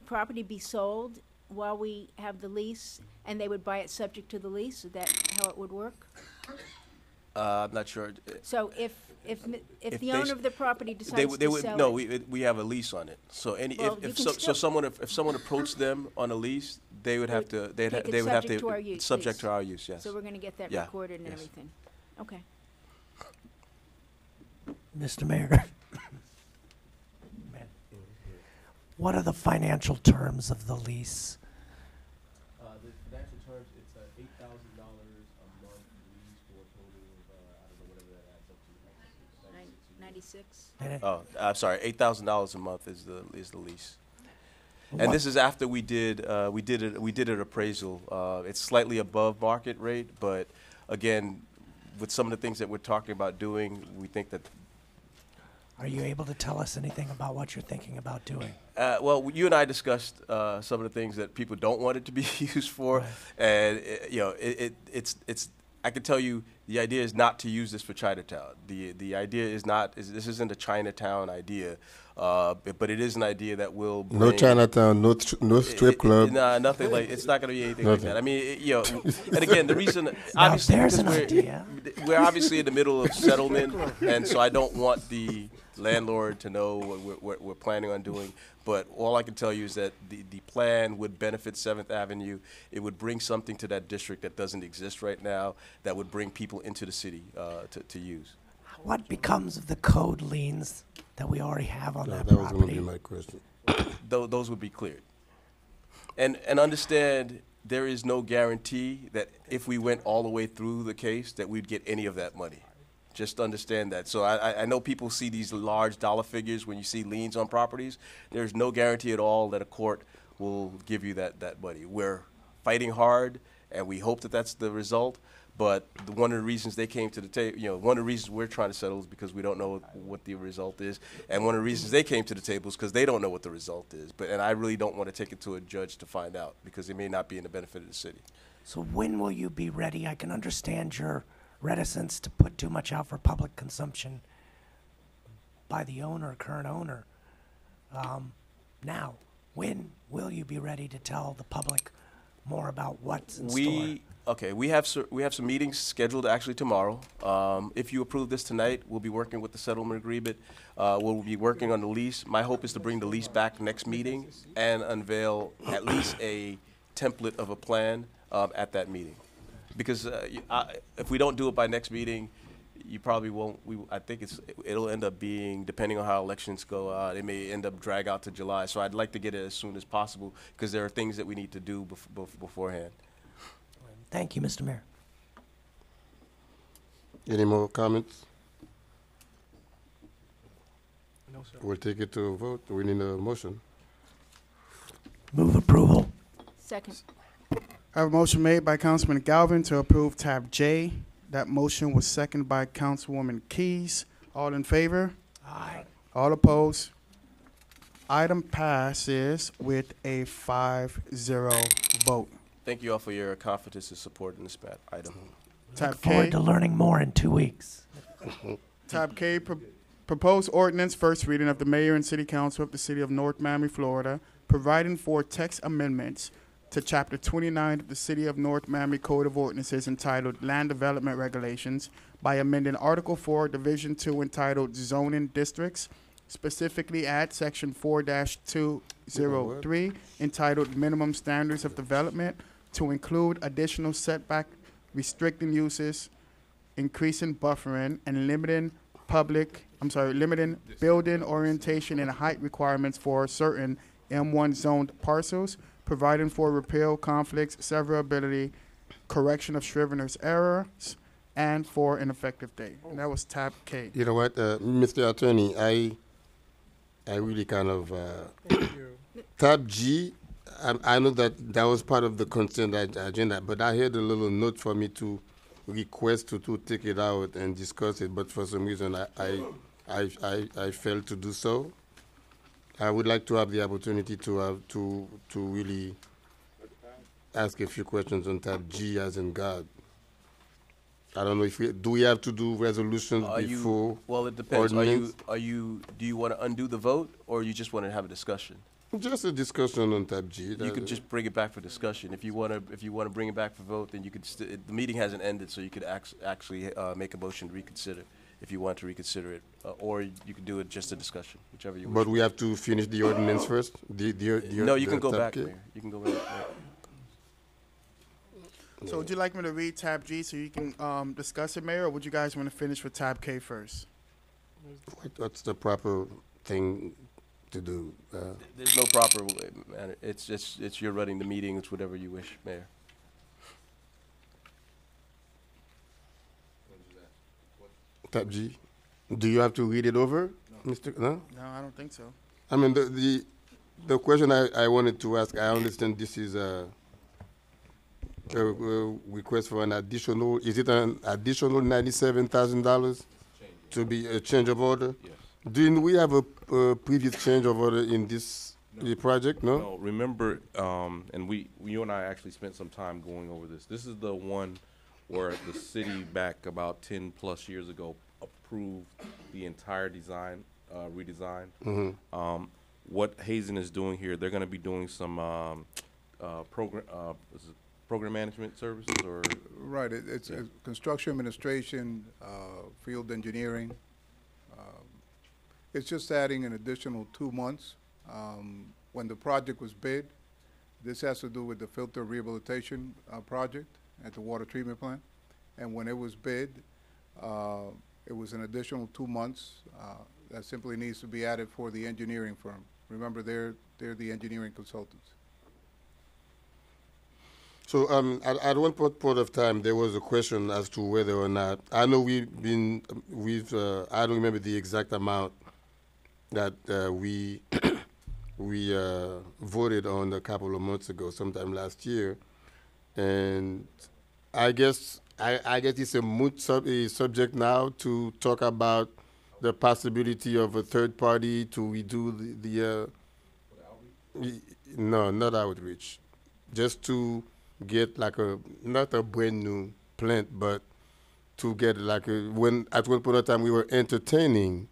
N: property be sold while we have the lease, and they would buy it subject to the lease? Is that how it would work?
P: I'm not sure.
N: So if
P: If
N: the
P: they
N: owner
P: s-
N: of the property decides
P: they
N: to
P: would
N: sell
P: no.
N: it,
P: We have a lease on it. So
N: Well, you
P: if
N: can
P: so,
N: still-
P: someone if someone approached them on a lease, they would have to
N: take it
P: they would have
N: subject
P: to
N: to our use,
P: subject
N: lease.
P: to our use. Yes.
N: So we're going to get that
P: Yeah,
N: recorded and
P: yes.
N: everything. Okay.
U: Mr. Mayor. What are the financial terms of the lease?
P: The financial terms, it's $8,000 a month lease for a total of I don't know whatever that adds up to.
N: 96.
P: Oh, I'm sorry. $8,000 a month is the lease. And
U: What-
P: this is after we did an appraisal. It's slightly above market rate, but again, with some of the things that we're talking about doing, we think that.
U: Are you able to tell us anything about what you're thinking about doing?
P: Well, you and I discussed some of the things that people don't want it to be used for, and you know, it's. I can tell you, the idea is not to use this for Chinatown. The idea is not. This isn't a Chinatown idea, but it is an idea that will bring.
A: No Chinatown, no strip club.
P: Nah, nothing like. It's not going to be anything like
A: Nothing.
P: that. I mean, you know, and again, the reason obviously
U: there's
P: because
U: an idea.
P: we're obviously in the middle of settlement, and so I don't want the landlord to know what we're planning on doing. But all I can tell you is that the plan would benefit 7th Avenue. It would bring something to that district that doesn't exist right now, that would bring people into the city to use.
U: What becomes of the code liens that we already have on that
A: That was going to
U: property?
A: be my question.
P: Those would be cleared. And understand, there is no guarantee that if we went all the way through the case that we'd get any of that money. Just understand that. So I know people see these large dollar figures when you see liens on properties. There's no guarantee at all that a court will give you that money. We're fighting hard, and we hope that that's the result. But one of the reasons they came to the table, you know, one of the reasons we're trying to settle is because we don't know what the result is. And one of the reasons they came to the table is because they don't know what the result is. And I really don't want to take it to a judge to find out, because it may not be in the benefit of the city.
U: So when will you be ready? I can understand your reticence to put too much out for public consumption by the owner, current owner. Now, when will you be ready to tell the public more about what's in store?
P: Okay, we have some meetings scheduled actually tomorrow. If you approve this tonight, we'll be working with the settlement agreement. We'll be working on the lease. My hope is to bring the lease back next meeting and unveil at least a template of a plan at that meeting. Because if we don't do it by next meeting, you probably won't. I think it'll end up being, depending on how elections go out, it may end up drag out to July. So I'd like to get it as soon as possible, because there are things that we need to do beforehand.
U: Thank you, Mr. Mayor.
A: Any more comments?
I: No, sir.
A: We'll take it to a vote. We need a motion.
N: Second.
L: I have a motion made by Councilman Galvin to approve tab J. That motion was seconded by Councilwoman Keys. All in favor?
U: Aye.
L: All opposed? Item passes with a 5-0 vote.
P: Thank you all for your confidence and support in this item.
L: Tab
U: Look forward to learning more in 2 weeks.
L: Tab K, proposed ordinance, first reading of the mayor and city council of the city of North Miami, Florida, providing for text amendments to chapter 29 of the city of North Miami Code of Ordinances entitled Land Development Regulations by amending Article 4, Division 2 entitled Zoning Districts, specifically add section 4-203 entitled Minimum Standards of Development to include additional setback restricting uses, increasing buffering, and limiting building orientation and height requirements for certain M1 zoned parcels, providing for repeal, conflicts, severability, correction of Scrivener's errors, and for an effective date. And that was tab K.
A: You know what, Mr. Attorney, I really kind of tab G. I know that was part of the consent agenda, but I had a little note for me to request to take it out and discuss it, but for some reason I failed to do so. I would like to have the opportunity to really ask a few questions on tab G as in God. I don't know if do we have to do resolutions before?
P: Well, it depends.
A: Ordinance?
P: Do you want to undo the vote, or you just want to have a discussion?
A: Just a discussion on tab G.
P: You could just bring it back for discussion. If you want to bring it back for vote, then you could. The meeting hasn't ended, so you could actually make a motion to reconsider if you want to reconsider it, or you could do it just a discussion, whichever you.
A: But we have to finish the ordinance first.
P: No, you can go back, Mayor. You can go back.
L: So would you like me to read tab G so you can discuss it, Mayor, or would you guys want to finish with tab K first?
A: What's the proper thing to do?
P: There's no proper manner. It's you're running the meeting. It's whatever you wish, Mayor.
A: Tab G. Do you have to read it over, Mr. No?
L: No, I don't think so.
A: I mean, the question I wanted to ask, I understand this is a request for an additional, is it an additional $97,000 to be a change of order?
D: Yes.
A: Didn't we have a previous change of order in this project, no?
D: No, remember, and you and I actually spent some time going over this. This is the one where the city back about 10 plus years ago approved the entire design, redesign.
A: Mm-hmm.
D: What Hazen is doing here, they're going to be doing some program management services, or
M: right. It's construction administration, field engineering. It's just adding an additional 2 months. When the project was bid, this has to do with the filter rehabilitation project at the water treatment plant. And when it was bid, it was an additional 2 months. That simply needs to be added for the engineering firm. Remember, they're the engineering consultants.
A: So at one point of time, there was a question as to whether or not, I know I don't remember the exact amount that we voted on a couple of months ago, sometime last year, and I guess it's a moot subject now to talk about the possibility of a third party to redo no, not outreach, just to get like not a brand new plant, but to get like at one point of time we were entertaining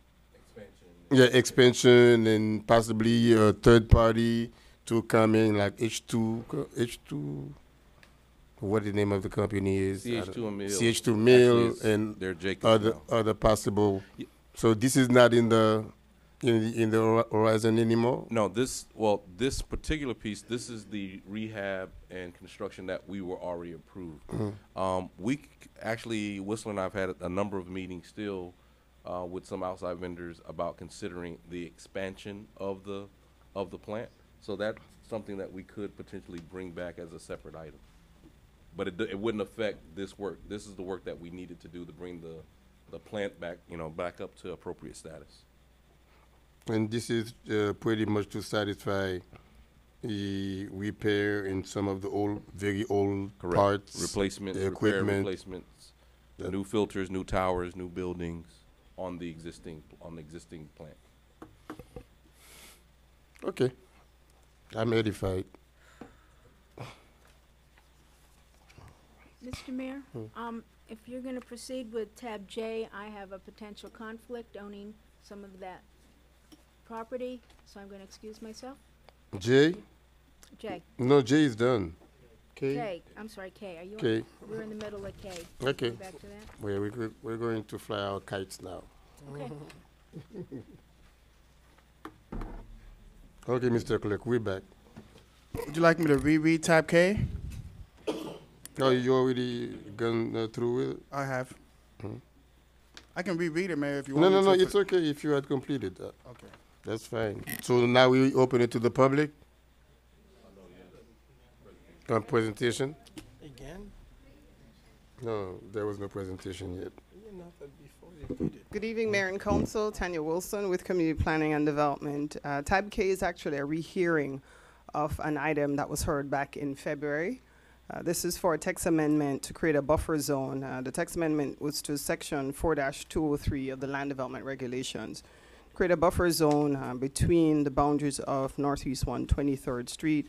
A: expansion and possibly a third party to come in, like H2, what the name of the company is?
D: CH2 Mill.
A: CH2 Mill
D: Actually,
A: and
D: they're Jacobs
A: other possible. So this is not in the horizon anymore?
D: No, this particular piece, this is the rehab and construction that we were already approved.
A: Mm-hmm.
D: Whistler and I have had a number of meetings still with some outside vendors about considering the expansion of the plant. So that's something that we could potentially bring back as a separate item. But it wouldn't affect this work. This is the work that we needed to do to bring the plant back, back up to appropriate status.
A: And this is pretty much to satisfy repair in some of the very old
D: Correct.
A: parts,
D: Replacement,
A: the
D: repair,
A: equipment.
D: replacements, new filters, new towers, new buildings on the existing plant.
A: Okay, I'm edified.
N: Mr. Mayor, if you're going to proceed with tab J, I have a potential conflict owning some of that property, so I'm going to excuse myself.
A: J?
N: J.
A: No, J is done. K?
N: K. I'm sorry, K. Are you?
A: K.
N: We're in the middle of K.
A: Okay.
N: Go back to that.
A: We're going to fly our kites now.
N: Okay.
A: Okay, Mr. Clerk, we're back.
L: Would you like me to reread tab K?
A: Oh, you already gone through with it?
L: I have. I can reread it, Mayor, if you
A: No,
L: want
A: no,
L: me
A: no,
L: to.
A: it's okay if you had completed that.
L: Okay.
A: That's fine. So now we open it to the public? Presentation?
B: Again?
A: No, there was no presentation yet.
B: Good evening, Mayor and Council. Tanya Wilson with Community Planning and Development. Tab K is actually a rehearing of an item that was heard back in February. This is for a text amendment to create a buffer zone. The text amendment was to Section 4-203 of the Land Development Regulations. Create a buffer zone between the boundaries of Northeast 123rd Street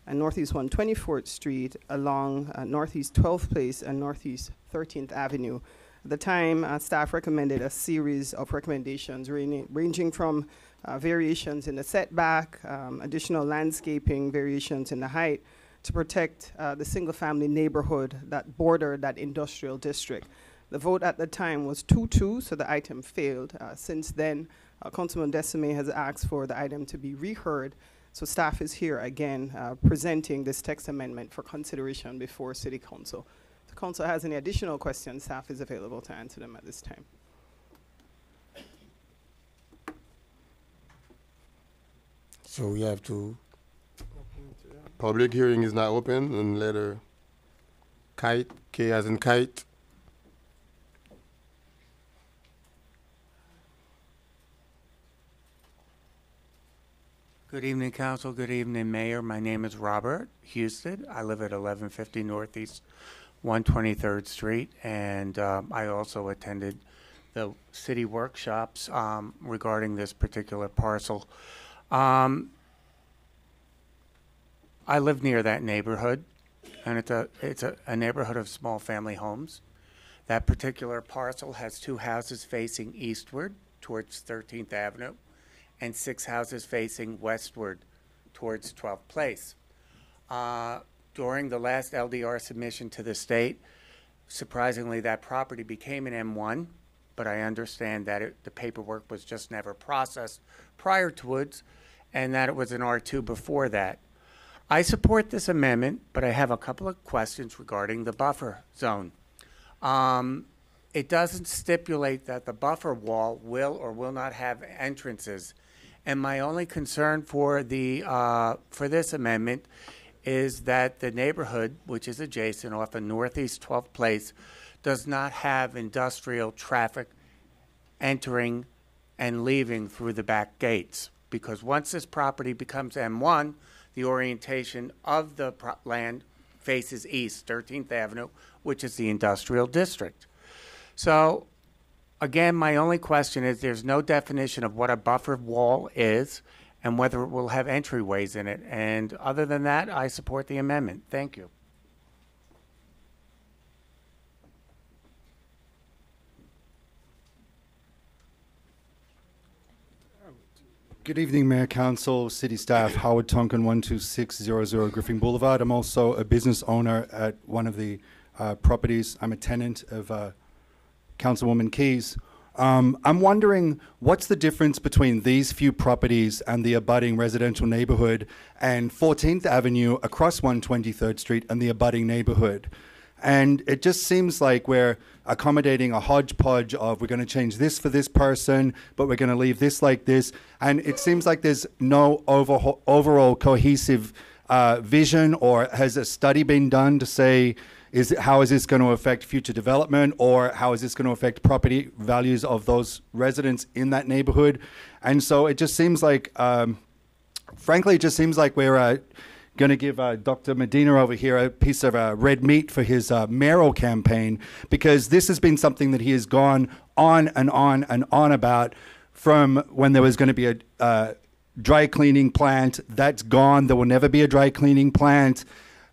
B: and Northeast 124th Street along Northeast 12th Place and Northeast 13th Avenue. At the time, staff recommended a series of recommendations ranging from variations in the setback, additional landscaping, variations in the height to protect the single-family neighborhood that bordered that industrial district. The vote at the time was 2-2, so the item failed. Since then, Councilman Desime has asked for the item to be reheard, so staff is here again presenting this text amendment for consideration before City Council. If the Council has any additional questions, staff is available to answer them at this time.
A: So we have to, public hearing is not open, and letter kite, K as in kite.
V: Good evening, Council. Good evening, Mayor. My name is Robert Houston. I live at 1150 Northeast 123rd Street, and I also attended the city workshops regarding this particular parcel. I live near that neighborhood, and it's a neighborhood of small family homes. That particular parcel has 2 houses facing eastward towards 13th Avenue and 6 houses facing westward towards 12th Place. During the last LDR submission to the state, surprisingly, that property became an M1, but I understand that the paperwork was just never processed prior to it, and that it was an R2 before that. I support this amendment, but I have a couple of questions regarding the buffer zone. It doesn't stipulate that the buffer wall will or will not have entrances. And my only concern for this amendment is that the neighborhood, which is adjacent off of Northeast 12th Place, does not have industrial traffic entering and leaving through the back gates. Because once this property becomes M1, the orientation of the land faces east, 13th Avenue, which is the industrial district. So, again, my only question is there's no definition of what a buffer wall is and whether it will have entryways in it. And other than that, I support the amendment. Thank you.
F: Good evening, Mayor, Council, City staff. Howard Tonkin, 12600 Griffin Boulevard. I'm also a business owner at one of the properties. I'm a tenant of Councilwoman Keys. I'm wondering what's the difference between these few properties and the abutting residential neighborhood and 14th Avenue across 123rd Street and the abutting neighborhood? And it just seems like we're accommodating a hodgepodge of we're going to change this for this person, but we're going to leave this like this. And it seems like there's no overall cohesive vision, or has a study been done to say, how is this going to affect future development, or how is this going to affect property values of those residents in that neighborhood? And so it just seems like frankly, it just seems like we're going to give Dr. Medina over here a piece of red meat for his mayoral campaign, because this has been something that he has gone on and on and on about from when there was going to be a dry cleaning plant. That's gone. There will never be a dry cleaning plant.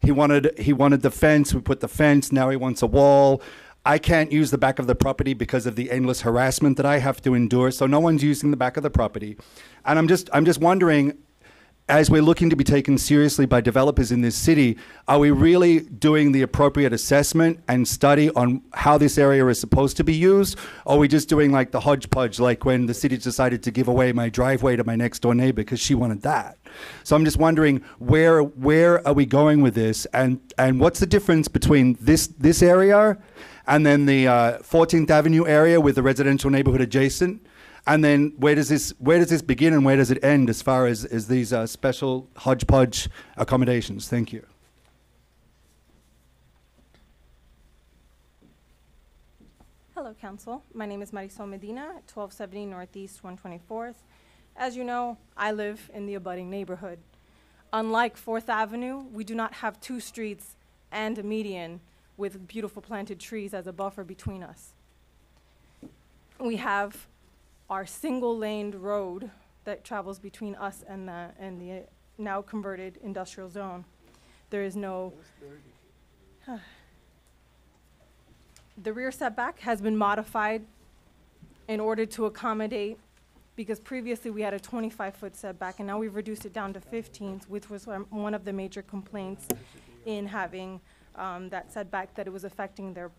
F: He wanted the fence. We put the fence. Now he wants a wall. I can't use the back of the property because of the endless harassment that I have to endure. So no one's using the back of the property. And I'm just wondering, as we're looking to be taken seriously by developers in this city, are we really doing the appropriate assessment and study on how this area is supposed to be used? Or are we just doing like the hodgepodge, like when the city decided to give away my driveway to my next door neighbor because she wanted that? So I'm just wondering, where are we going with this? And what's the difference between this area and then the 14th Avenue area with the residential neighborhood adjacent? And then where does this begin and where does it end as far as these special hodgepodge accommodations? Thank you.
R: Hello, Council. My name is Marisol Medina at 1270 Northeast 124th. As you know, I live in the abutting neighborhood. Unlike 4th Avenue, we do not have two streets and a median with beautiful planted trees as a buffer between us. We have our single-laned road that travels between us and the now converted industrial zone. There is no... The rear setback has been modified in order to accommodate, because previously we had a 25-foot setback, and now we've reduced it down to 15, which was one of the major complaints in having that setback, that it was affecting their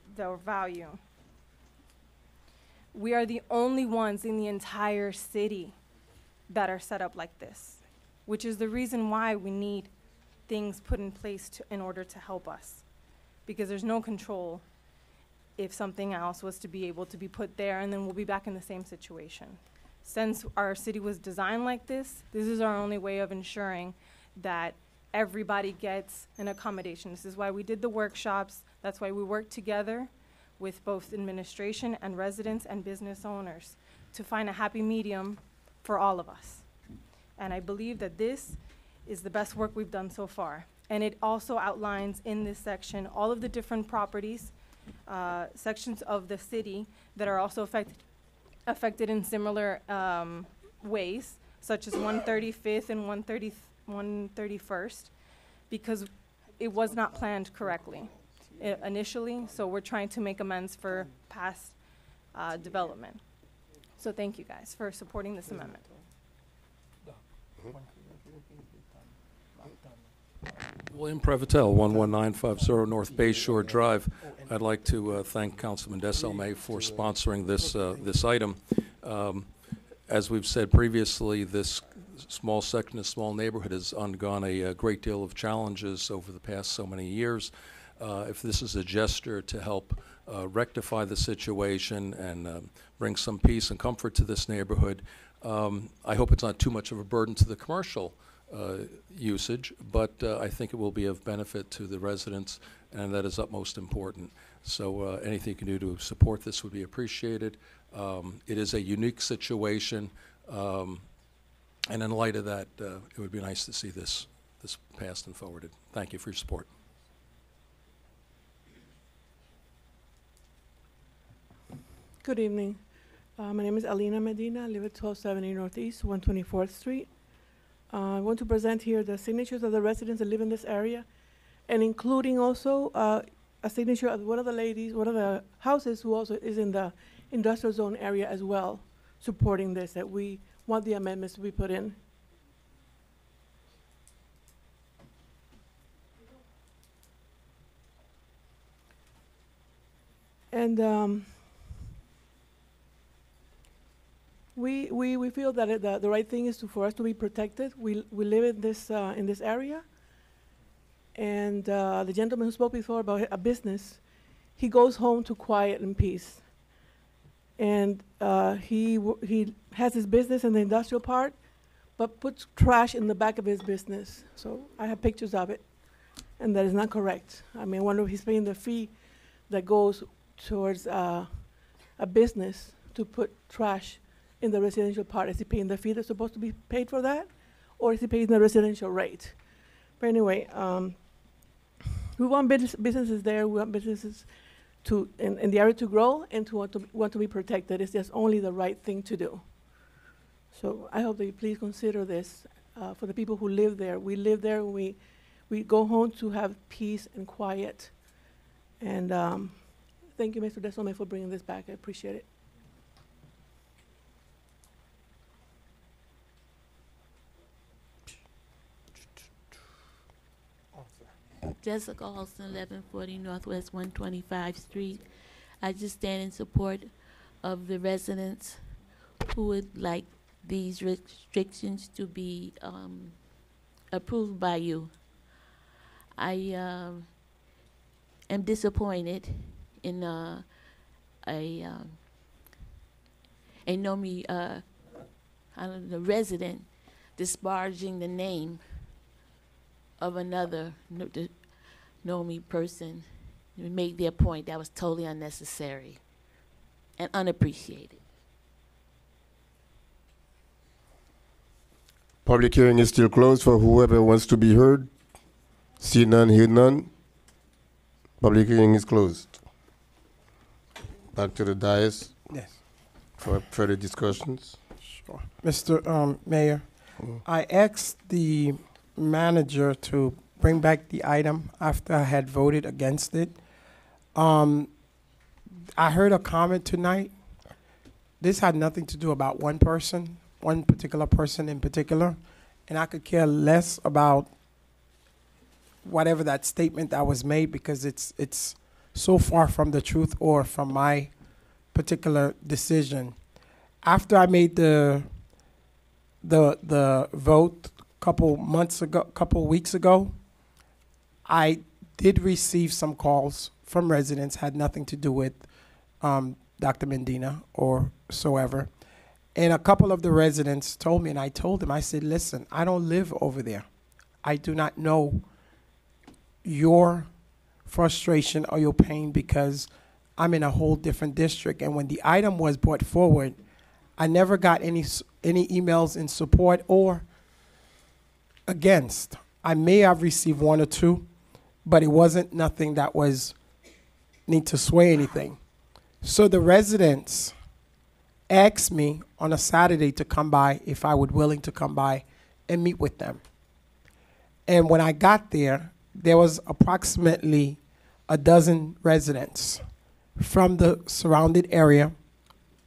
R: value. We are the only ones in the entire city that are set up like this, which is the reason why we need things put in place in order to help us, because there's no control if something else was to be able to be put there, and then we'll be back in the same situation. Since our city was designed like this is our only way of ensuring that everybody gets an accommodation. This is why we did the workshops. That's why we work together with both administration and residents and business owners to find a happy medium for all of us. And I believe that this is the best work we've done so far. And it also outlines in this section all of the different properties, sections of the city that are also affected in similar ways, such as 135th and 131st, because it was not planned correctly initially, so we're trying to make amends for past development. So thank you guys for supporting this amendment.
O: William Previtel, 11950 North Bay Shore Drive. I'd like to thank Councilman Desalme for sponsoring this item. As we've said previously, this small section, a small neighborhood, has undergone a great deal of challenges over the past so many years. If this is a gesture to help rectify the situation and bring some peace and comfort to this neighborhood, I hope it's not too much of a burden to the commercial usage, but I think it will be of benefit to the residents, and that is utmost important. So anything you can do to support this would be appreciated. It is a unique situation, and in light of that, it would be nice to see this passed and forwarded. Thank you for your support.
C: Good evening. My name is Alina Medina. I live at 1270 Northeast 124th Street. I want to present here the signatures of the residents that live in this area, and including also a signature of one of the ladies, one of the houses who also is in the industrial zone area as well, supporting this, that we want the amendments to be put in. And we feel that the right thing is for us to be protected. We live in this area, and the gentleman who spoke before about a business, he goes home to quiet and peace. And he has his business in the industrial part, but puts trash in the back of his business. So I have pictures of it, and that is not correct. I mean, I wonder if he's paying the fee that goes towards a business to put trash in the residential part. Is he paying the fee that's supposed to be paid for that? or is he paying the residential rate? But anyway, we want businesses there. We want businesses in the area to grow and to want to be protected. It's just only the right thing to do. So I hope that you please consider this for the people who live there. We live there. We go home to have peace and quiet. And thank you, Mr. Desome, for bringing this back. I appreciate it.
Q: Jessica Alston, 1140 Northwest 125th Street. I just stand in support of the residents who would like these restrictions to be approved by you. I am disappointed in a resident disparaging the name of another NOMI person who made their point. That was totally unnecessary and unappreciated.
A: Public hearing is still closed for whoever wants to be heard. See none, hear none. Public hearing is closed. Back to the dais.
H: Yes.
A: For further discussions.
H: Sure. Mr. Mayor, I asked the manager to bring back the item after I had voted against it. I heard a comment tonight. This had nothing to do about one person, one particular person in particular, and I could care less about whatever that statement that was made because it's so far from the truth or from my particular decision. After I made the vote couple weeks ago, I did receive some calls from residents, had nothing to do with Dr. Medina or so ever. And a couple of the residents told me, and I told them, I said, listen, I don't live over there. I do not know your frustration or your pain because I'm in a whole different district. And when the item was brought forward, I never got any emails in support or against. I may have received one or two, but it wasn't nothing that need to sway anything. So the residents asked me on a Saturday to come by if I would willing to come by and meet with them. And when I got there, there was approximately a dozen residents from the surrounded area.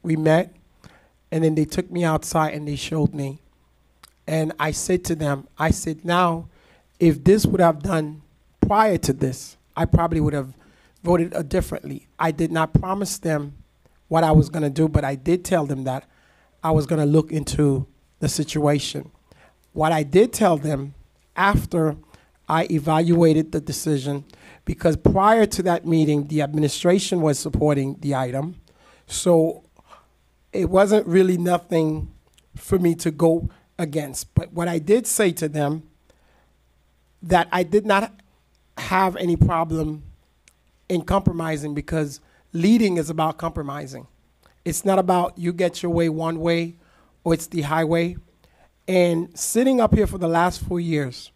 H: We met, and then they took me outside and they showed me. And I said to them, I said, now, if this would have done prior to this, I probably would have voted differently. I did not promise them what I was going to do, but I did tell them that I was going to look into the situation. What I did tell them after I evaluated the decision, because prior to that meeting, the administration was supporting the item, so it wasn't really nothing for me to go against. But what I did say to them, that I did not have any problem in compromising, because leading is about compromising. It's not about you get your way one way or it's the highway. And sitting up here for the last 4 years,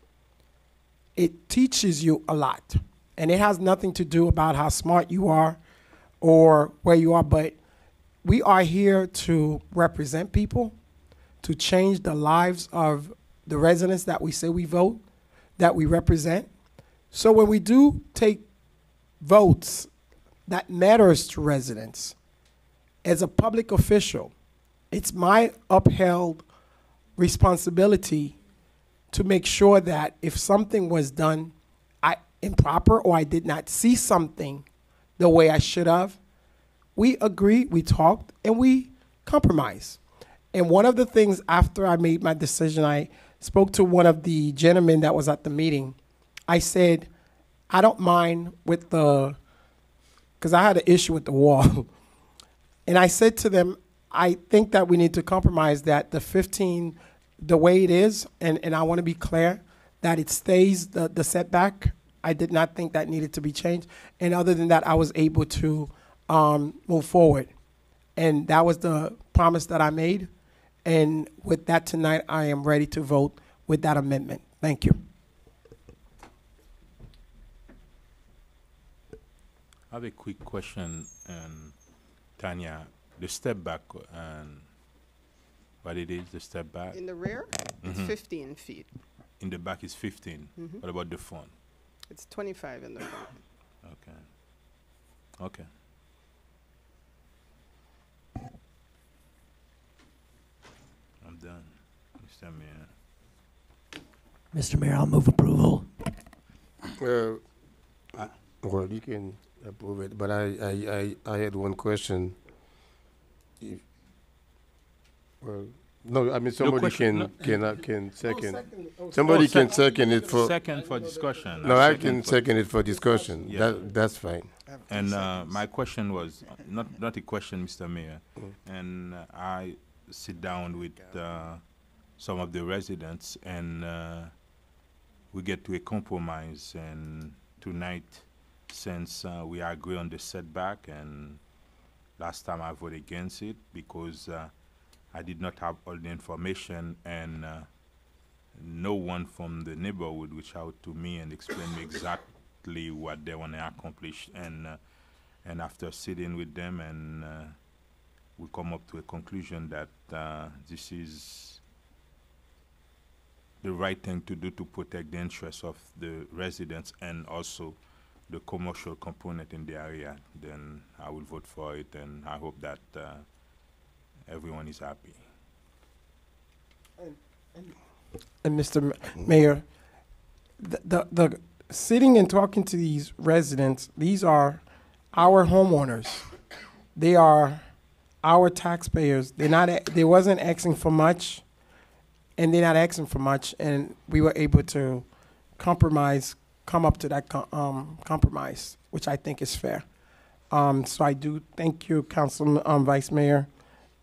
H: it teaches you a lot. And it has nothing to do about how smart you are or where you are, but we are here to represent people, to change the lives of the residents that we say we vote, that we represent. So when we do take votes that matters to residents, as a public official, it's my upheld responsibility to make sure that if something was done improper or I did not see something the way I should have, we agreed, we talked, and we compromised. And one of the things after I made my decision, I spoke to one of the gentlemen that was at the meeting. I said, I don't mind with because I had an issue with the wall. And I said to them, I think that we need to compromise that the 15, the way it is, and I want to be clear that it stays the setback. I did not think that needed to be changed. And other than that, I was able to move forward. And that was the promise that I made. And with that tonight, I am ready to vote with that amendment. Thank you.
T: I have a quick question, Tanya. The step back and what it is, the step back?
B: In the rear, it's 15 feet.
T: In the back is 15. What about the front?
B: It's 25 in the front.
T: Okay. Okay. I'm done, Mr. Mayor.
U: Mr. Mayor, I'll move approval.
A: Well, you can approve it, but I had one question. No, I mean somebody can second. Somebody can second it for
T: second for discussion.
A: No, I can second it for discussion.
T: Yeah.
A: That's fine.
T: And my question was not a question, Mr. Mayor. And I sit down with some of the residents, and we get to a compromise. And tonight, since we agree on the setback, and last time I voted against it because I did not have all the information, and no one from the neighborhood reached out to me and explained me exactly what they want to accomplish. And after sitting with them, and we come up to a conclusion that this is the right thing to do to protect the interests of the residents and also the commercial component in the area. Then I will vote for it, and I hope that everyone is happy.
H: And Mr. Mayor, the sitting and talking to these residents, these are our homeowners. They are our taxpayers. They wasn't asking for much, and they're not asking for much, and we were able to come up to that compromise, which I think is fair. So I do thank you, Council Vice Mayor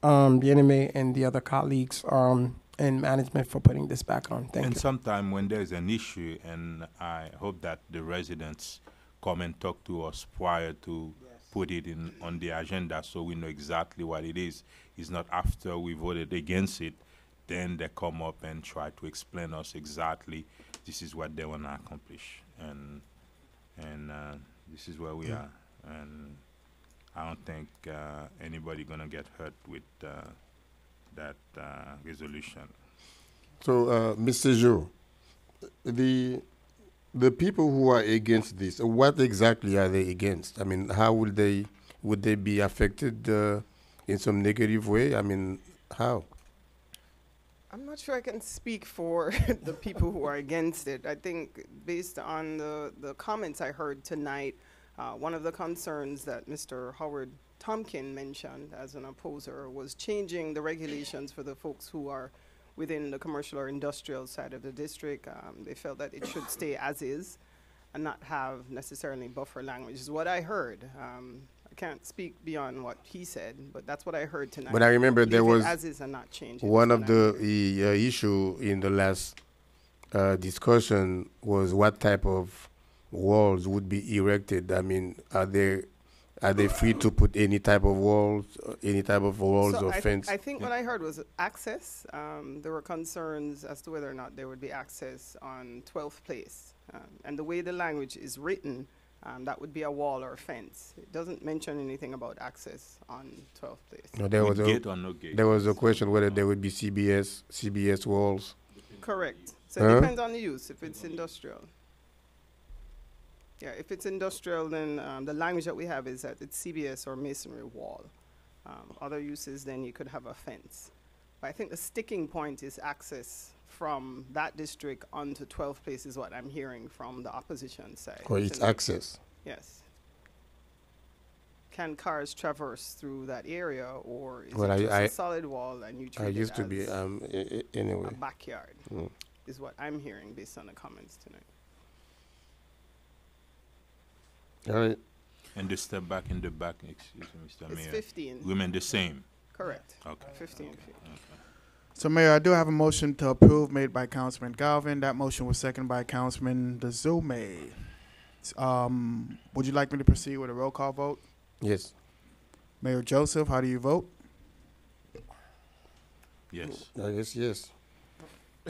H: Bien-Aimé, and the other colleagues and management for putting this back on. Thank you.
T: And sometime when there's an issue, and I hope that the residents come and talk to us prior to put it on the agenda, so we know exactly what it is. It's not after we voted against it, then they come up and try to explain us exactly this is what they want to accomplish, and this is where we are. And I don't think anybody gonna get hurt with that resolution.
A: So, Mr. Joe, the people who are against this, what exactly are they against? I mean, how would they be affected in some negative way? I mean, how?
B: I'm not sure I can speak for the people who are against it. I think based on the comments I heard tonight, one of the concerns that Mr. Howard Tompkin mentioned as an opposer was changing the regulations for the folks who are within the commercial or industrial side of the district. They felt that it should stay as is and not have necessarily buffer language, is what I heard. I can't speak beyond what he said, but that's what I heard tonight.
A: But I remember there was
B: as is and not change.
A: One of the issue in the last discussion was what type of walls would be erected. I mean, are they free to put any type of walls, or fence?
B: I think what I heard was access. There were concerns as to whether or not there would be access on 12th Place. And the way the language is written, that would be a wall or a fence. It doesn't mention anything about access on 12th Place.
A: No, there was
T: gate or no gate?
A: There was a question whether there would be CBS walls.
B: Correct. So it depends on the use, if it's industrial. Yeah, if it's industrial, then the language that we have is that it's CBS or masonry wall. Other uses, then you could have a fence. But I think the sticking point is access from that district onto 12th Place is what I'm hearing from the opposition side.
A: Or it's access.
B: Yes. Can cars traverse through that area, or is
A: Well,
B: it just a solid wall and you treat
A: I
B: it
A: used to
B: as
A: be anyway.
B: a backyard, is what I'm hearing based on the comments tonight.
A: All right.
T: And the step back in the back, excuse me, Mr.
B: It's
T: Mayor.
B: 15.
T: Remain the same.
B: Correct.
T: Okay.
B: 15 feet.
L: So, Mayor, I do have a motion to approve made by Councilman Galvin. That motion was seconded by Councilman Dazume. Would you like me to proceed with a roll call vote?
A: Yes.
L: Mayor Joseph, how do you vote?
T: Yes.
A: I guess yes.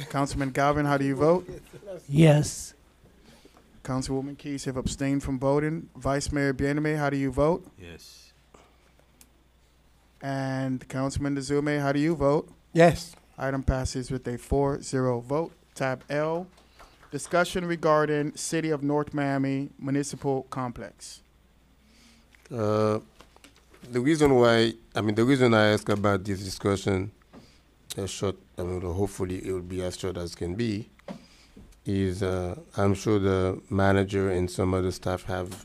L: Councilman Galvin, how do you vote?
U: Yes.
L: Councilwoman Keys have abstained from voting. Vice Mayor Bieneme, how do you vote?
T: Yes.
L: And Councilman Dezume, how do you vote?
H: Yes.
L: Item passes with a 4-0 vote. Tab L, discussion regarding City of North Miami Municipal Complex.
A: The reason I ask about this discussion, hopefully it will be as short as can be, is I'm sure the manager and some other staff have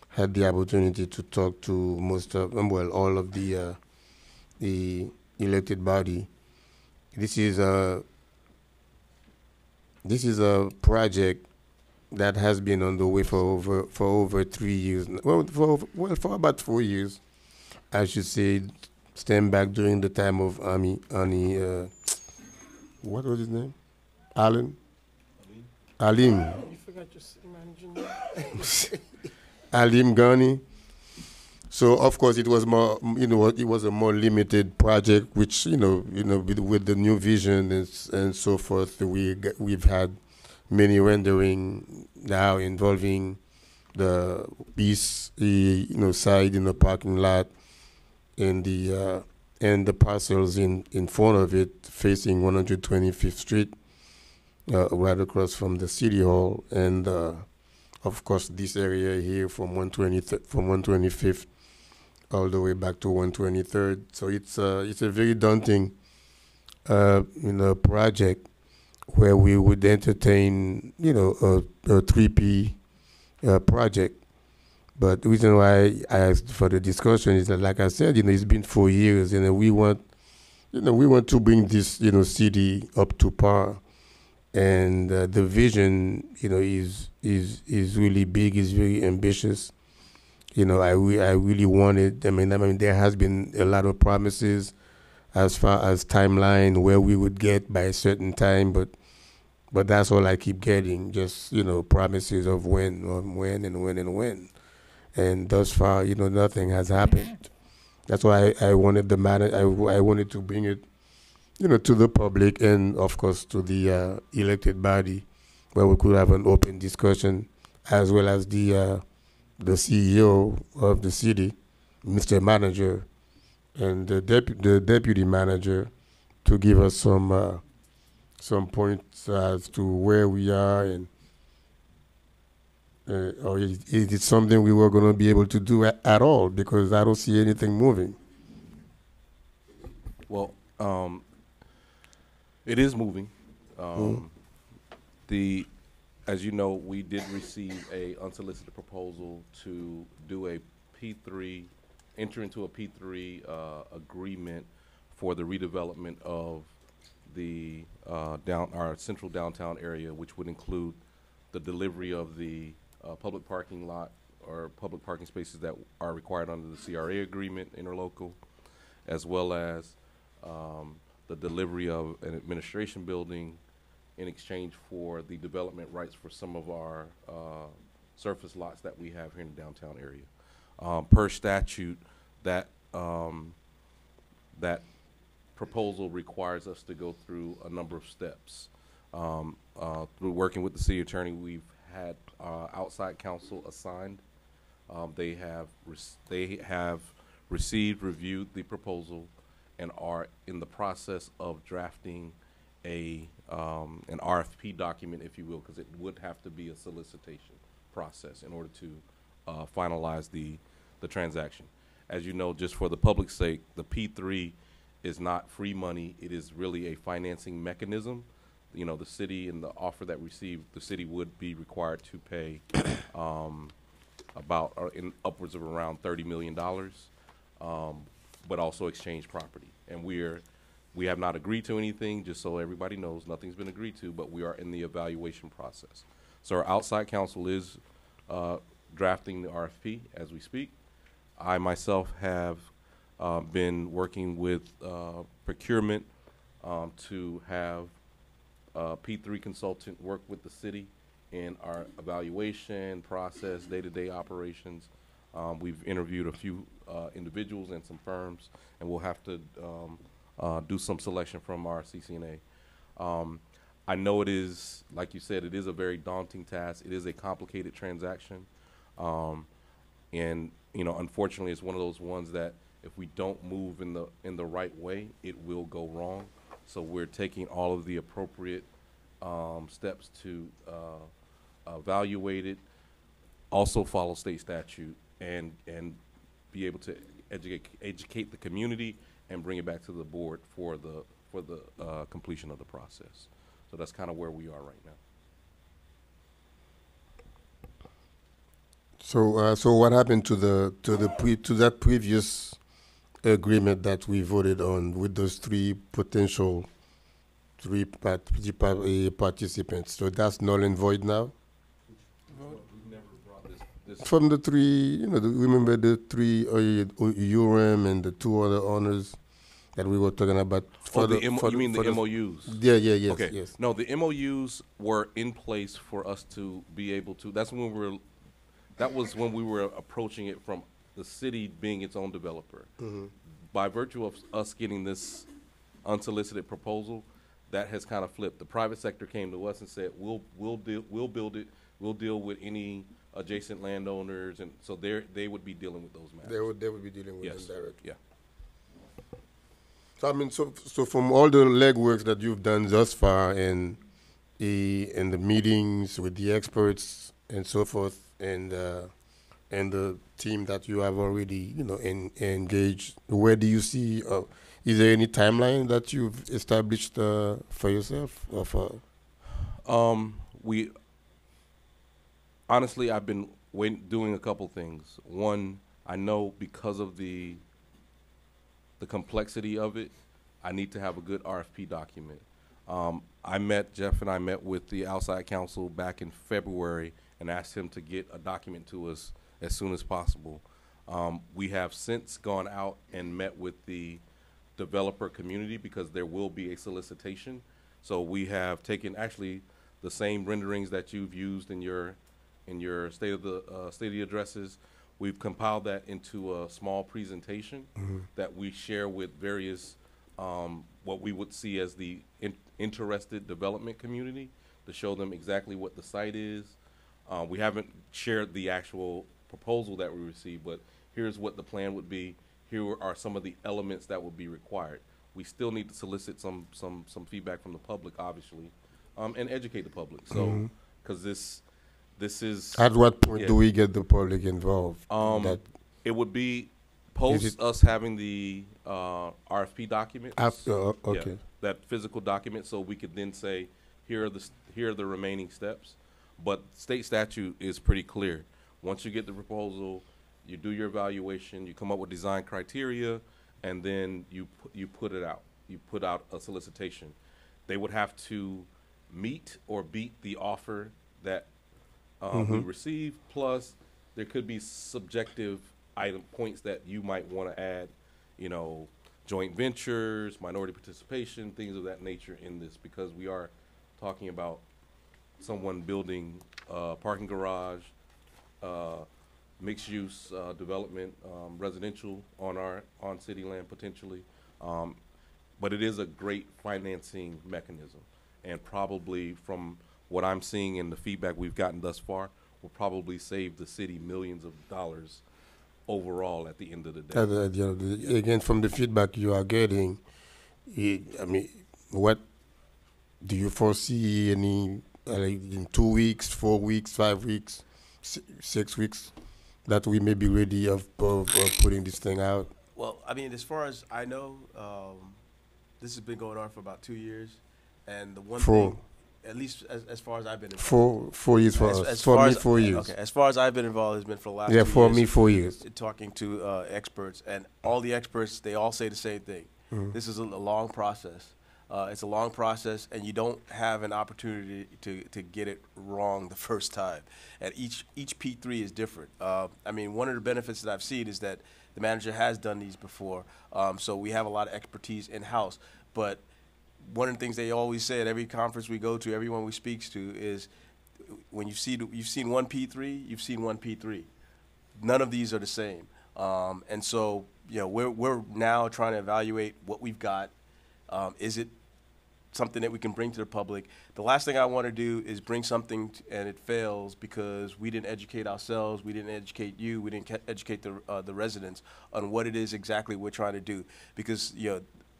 A: had the opportunity to talk to all of the elected body. This is a project that has been on the way for over 3 years. For about 4 years, I should say. Stand back during the time of what was his name? Alim.
H: You forgot your city manager name.
A: Alim Ghani. So of course it was more, it was a more limited project, which with the new vision and so forth, we've had many rendering now involving the east, side in the parking lot, and the parcels in front of it facing 125th Street, right across from the City Hall, and of course this area here from 125th all the way back to 123rd. So it's a very daunting project where we would entertain a 3P project. But the reason why I asked for the discussion is that, like I said, it's been 4 years, and we want to bring this city up to par, and the vision is really big, is very ambitious. I really wanted. I mean, there has been a lot of promises as far as timeline where we would get by a certain time, but that's all I keep getting, just promises of when. And thus far, nothing has happened. That's why I wanted I wanted to bring it, to the public and of course to the elected body, where we could have an open discussion, as well as the CEO of the city, Mr. Manager, and the deputy manager, to give us some points as to where we are, and or is it something we were going to be able to do at all, because I don't see anything moving.
D: Well, it is moving. As you know, we did receive a unsolicited proposal to do a P3, enter into a P3 agreement for the redevelopment of the our central downtown area, which would include the delivery of the public parking lot or public parking spaces that are required under the CRA agreement, interlocal, as well as the delivery of an administration building in exchange for the development rights for some of our surface lots that we have here in the downtown area. Per statute, that proposal requires us to go through a number of steps. Through working with the city attorney, we've had outside counsel assigned. They have received, reviewed the proposal, and are in the process of drafting an RFP document, if you will, because it would have to be a solicitation process in order to finalize the transaction. As you know, just for the public's sake, the P3 is not free money. It is really a financing mechanism. The city, and the offer that we received, the city would be required to pay upwards of around $30 million, but also exchange property. And we have not agreed to anything, just so everybody knows. Nothing's been agreed to, but we are in the evaluation process. So our outside counsel is drafting the RFP as we speak. I myself have been working with procurement to have P3 consultant work with the city in our evaluation process, day-to-day operations. We've interviewed a few individuals and some firms, and we'll have to do some selection from our CCNA. I know it is, like you said, it is a very daunting task. It is a complicated transaction. And, you know, unfortunately, it's one of those ones that if we don't move in the right way, it will go wrong. So we're taking all of the appropriate steps to evaluate it, also follow state statute, and be able to educate the community and bring it back to the board for the completion of the process. So that's kind of where we are right now.
A: So what happened to that previous agreement that we voted on with those three potential participants? So that's null and void now. From the three, you know, remember the three URM and the two other owners that we were talking about?
D: You mean the MOUs?
A: Yeah, yes,
D: okay.
A: Yes.
D: No, the MOUs were in place for us to be able to. That was when we were approaching it from the city being its own developer.
A: Mm-hmm.
D: By virtue of us getting this unsolicited proposal, that has kind of flipped. The private sector came to us and said, "We'll build it. We'll deal with any adjacent landowners," and so they would be dealing with those matters.
A: They would be dealing with them directly.
D: Yeah.
A: So I mean, so from all the legwork that you've done thus far, and the meetings with the experts and so forth, and the team that you have already, you know, engaged, where do you see? Is there any timeline that you've established for yourself, or for?
D: Honestly, I've been doing a couple things. One, I know because of the complexity of it, I need to have a good RFP document. Jeff and I met with the outside counsel back in February and asked him to get a document to us as soon as possible. We have since gone out and met with the developer community because there will be a solicitation. So we have taken actually the same renderings that you've used in your state of the addresses. We've compiled that into a small presentation that we share with various what we would see as the interested development community to show them exactly what the site is. We haven't shared the actual proposal that we received, but here's what the plan would be. Here are some of the elements that would be required. We still need to solicit some feedback from the public, obviously, and educate the public. So, because this is.
A: At what point do we get the public involved?
D: It would be post us having the RFP document.
A: Okay.
D: Yeah, that physical document, so we could then say, here are the remaining steps. But state statute is pretty clear. Once you get the proposal, you do your evaluation, you come up with design criteria, and then you put it out. You put out a solicitation. They would have to meet or beat the offer that we receive. Plus, there could be subjective points that you might want to add, you know, joint ventures, minority participation, things of that nature in this, because we are talking about someone building a parking garage, mixed use development, residential on city land potentially. But it is a great financing mechanism, and probably from what I'm seeing and the feedback we've gotten thus far, will probably save the city millions of dollars overall at the end of the day.
A: Again, from the feedback you are getting, I mean, what do you foresee any in 2 weeks, 4 weeks, 5 weeks, 6 weeks that we may be ready of putting this thing out?
P: Well, I mean, as far as I know, this has been going on for about 2 years, and the one thing, at least as far as I've been involved,
A: 4 years for us. For me, 4 years.
P: Okay, as far as I've been involved, it's been for the last 2 years.
A: Yeah, for me, 4 years.
P: Talking to experts, and all the experts, they all say the same thing. This is a long process. It's a long process, and you don't have an opportunity to get it wrong the first time. And each P3 is different. I mean, one of the benefits that I've seen is that the manager has done these before, so we have a lot of expertise in-house. But one of the things they always say at every conference we go to, everyone we speak to, is when you've seen one P3, you've seen one P3. None of these are the same. And so, you know, we're now trying to evaluate what we've got. Is it something that we can bring to the public. The last thing I want to do is bring something and it fails because we didn't educate ourselves, we didn't educate you, we didn't educate the residents on what it is exactly we're trying to do. Because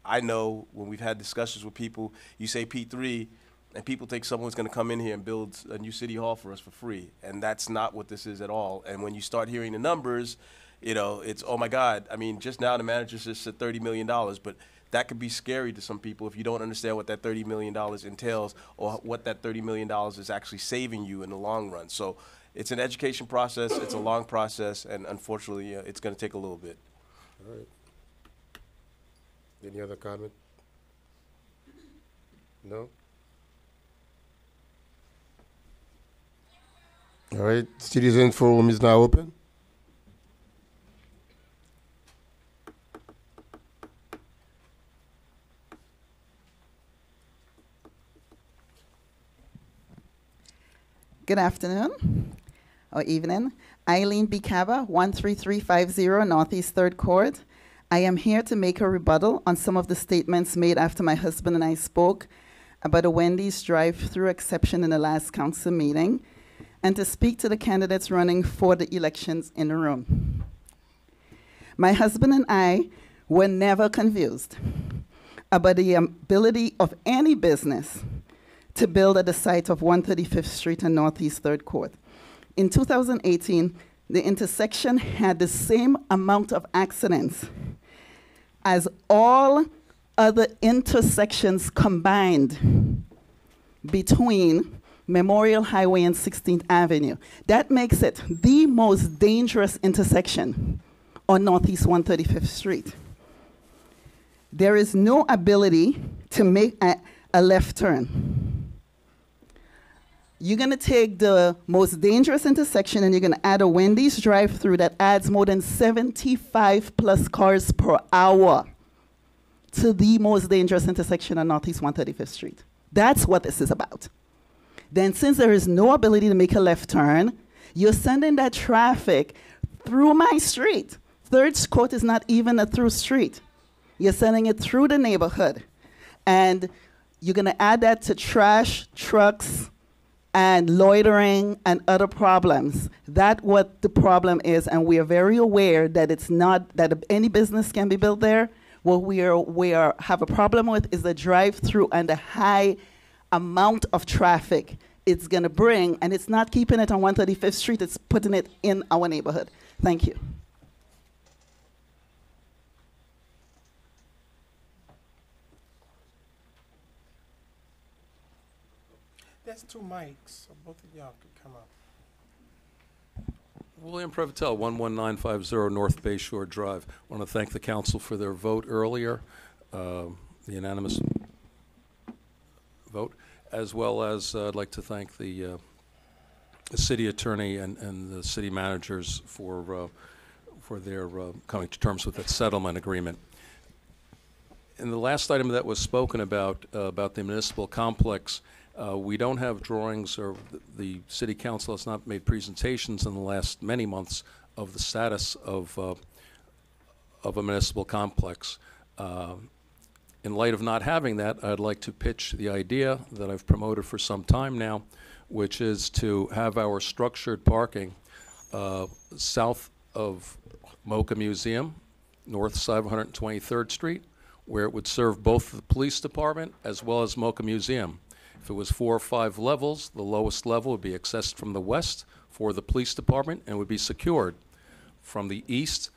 P: I know when we've had discussions with people, you say P3, and people think someone's going to come in here and build a new city hall for us for free, and that's not what this is at all. And when you start hearing the numbers, it's, oh my God. I mean, just now the manager just said $30 million, but that could be scary to some people if you don't understand what that $30 million entails or what that $30 million is actually saving you in the long run. So it's an education process, it's a long process, and unfortunately, it's going to take a little bit.
A: All right. Any other comment? No? All right, citizen forum is now open.
E: Good afternoon or evening. Eileen B. Cava, 13350 Northeast 3rd Court. I am here to make a rebuttal on some of the statements made after my husband and I spoke about a Wendy's drive-through exception in the last council meeting, and to speak to the candidates running for the elections in the room. My husband and I were never confused about the ability of any business to build at the site of 135th Street and Northeast 3rd Court. In 2018, the intersection had the same amount of accidents as all other intersections combined between Memorial Highway and 16th Avenue. That makes it the most dangerous intersection on Northeast 135th Street. There is no ability to make a left turn. You're gonna take the most dangerous intersection and you're gonna add a Wendy's drive-through that adds more than 75 plus cars per hour to the most dangerous intersection on Northeast 135th Street. That's what this is about. Then since there is no ability to make a left turn, you're sending that traffic through my street. 3rd Court is not even a through street. You're sending it through the neighborhood. And you're gonna add that to trash, trucks, and loitering and other problems. That's what the problem is, and we are very aware that it's not, that any business can be built there. What we have a problem with is the drive-through and the high amount of traffic it's gonna bring, and it's not keeping it on 135th Street, it's putting it in our neighborhood. Thank you.
H: There's 2 mics, so both of y'all could come up.
O: William Prevotel, 11950 North Bay Shore Drive. I want to thank the council for their vote earlier, the unanimous vote, as well as I'd like to thank the city attorney and the city managers for their coming to terms with that settlement agreement. In the last item that was spoken about the municipal complex, we don't have drawings, or the city council has not made presentations in the last many months of the status of a municipal complex. In light of not having that, I'd like to pitch the idea that I've promoted for some time now, which is to have our structured parking south of Mocha Museum, north side of 123rd Street, where it would serve both the police department as well as Mocha Museum. If it was 4 or 5 levels, the lowest level would be accessed from the west for the police department and would be secured. From the east,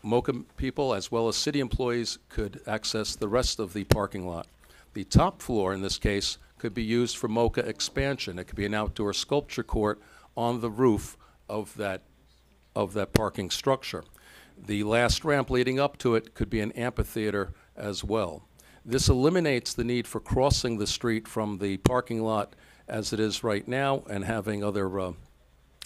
O: Mocha people as well as city employees could access the rest of the parking lot. The top floor, in this case, could be used for Mocha expansion. It could be an outdoor sculpture court on the roof of that parking structure. The last ramp leading up to it could be an amphitheater as well. This eliminates the need for crossing the street from the parking lot as it is right now and having other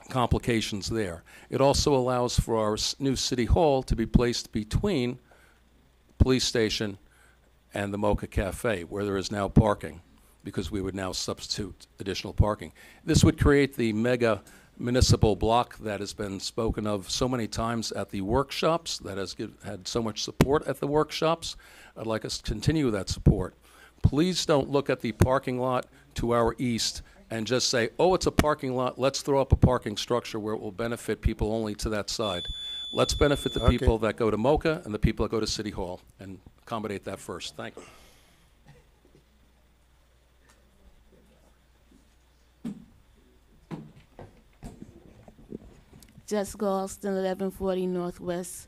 O: complications there. It also allows for our new city hall to be placed between police station and the Mocha Cafe, where there is now parking, because we would now substitute additional parking. This would create the mega municipal block that has been spoken of so many times at the workshops, that has had so much support at the workshops. I'd like us to continue that support. please don't look at the parking lot to our east and just say, oh, it's a parking lot, let's throw up a parking structure where it will benefit people only to that side. Let's benefit the people that go to MoCA and the people that go to City Hall and accommodate that first. Thank you.
Q: Jessica Alston, 1140 Northwest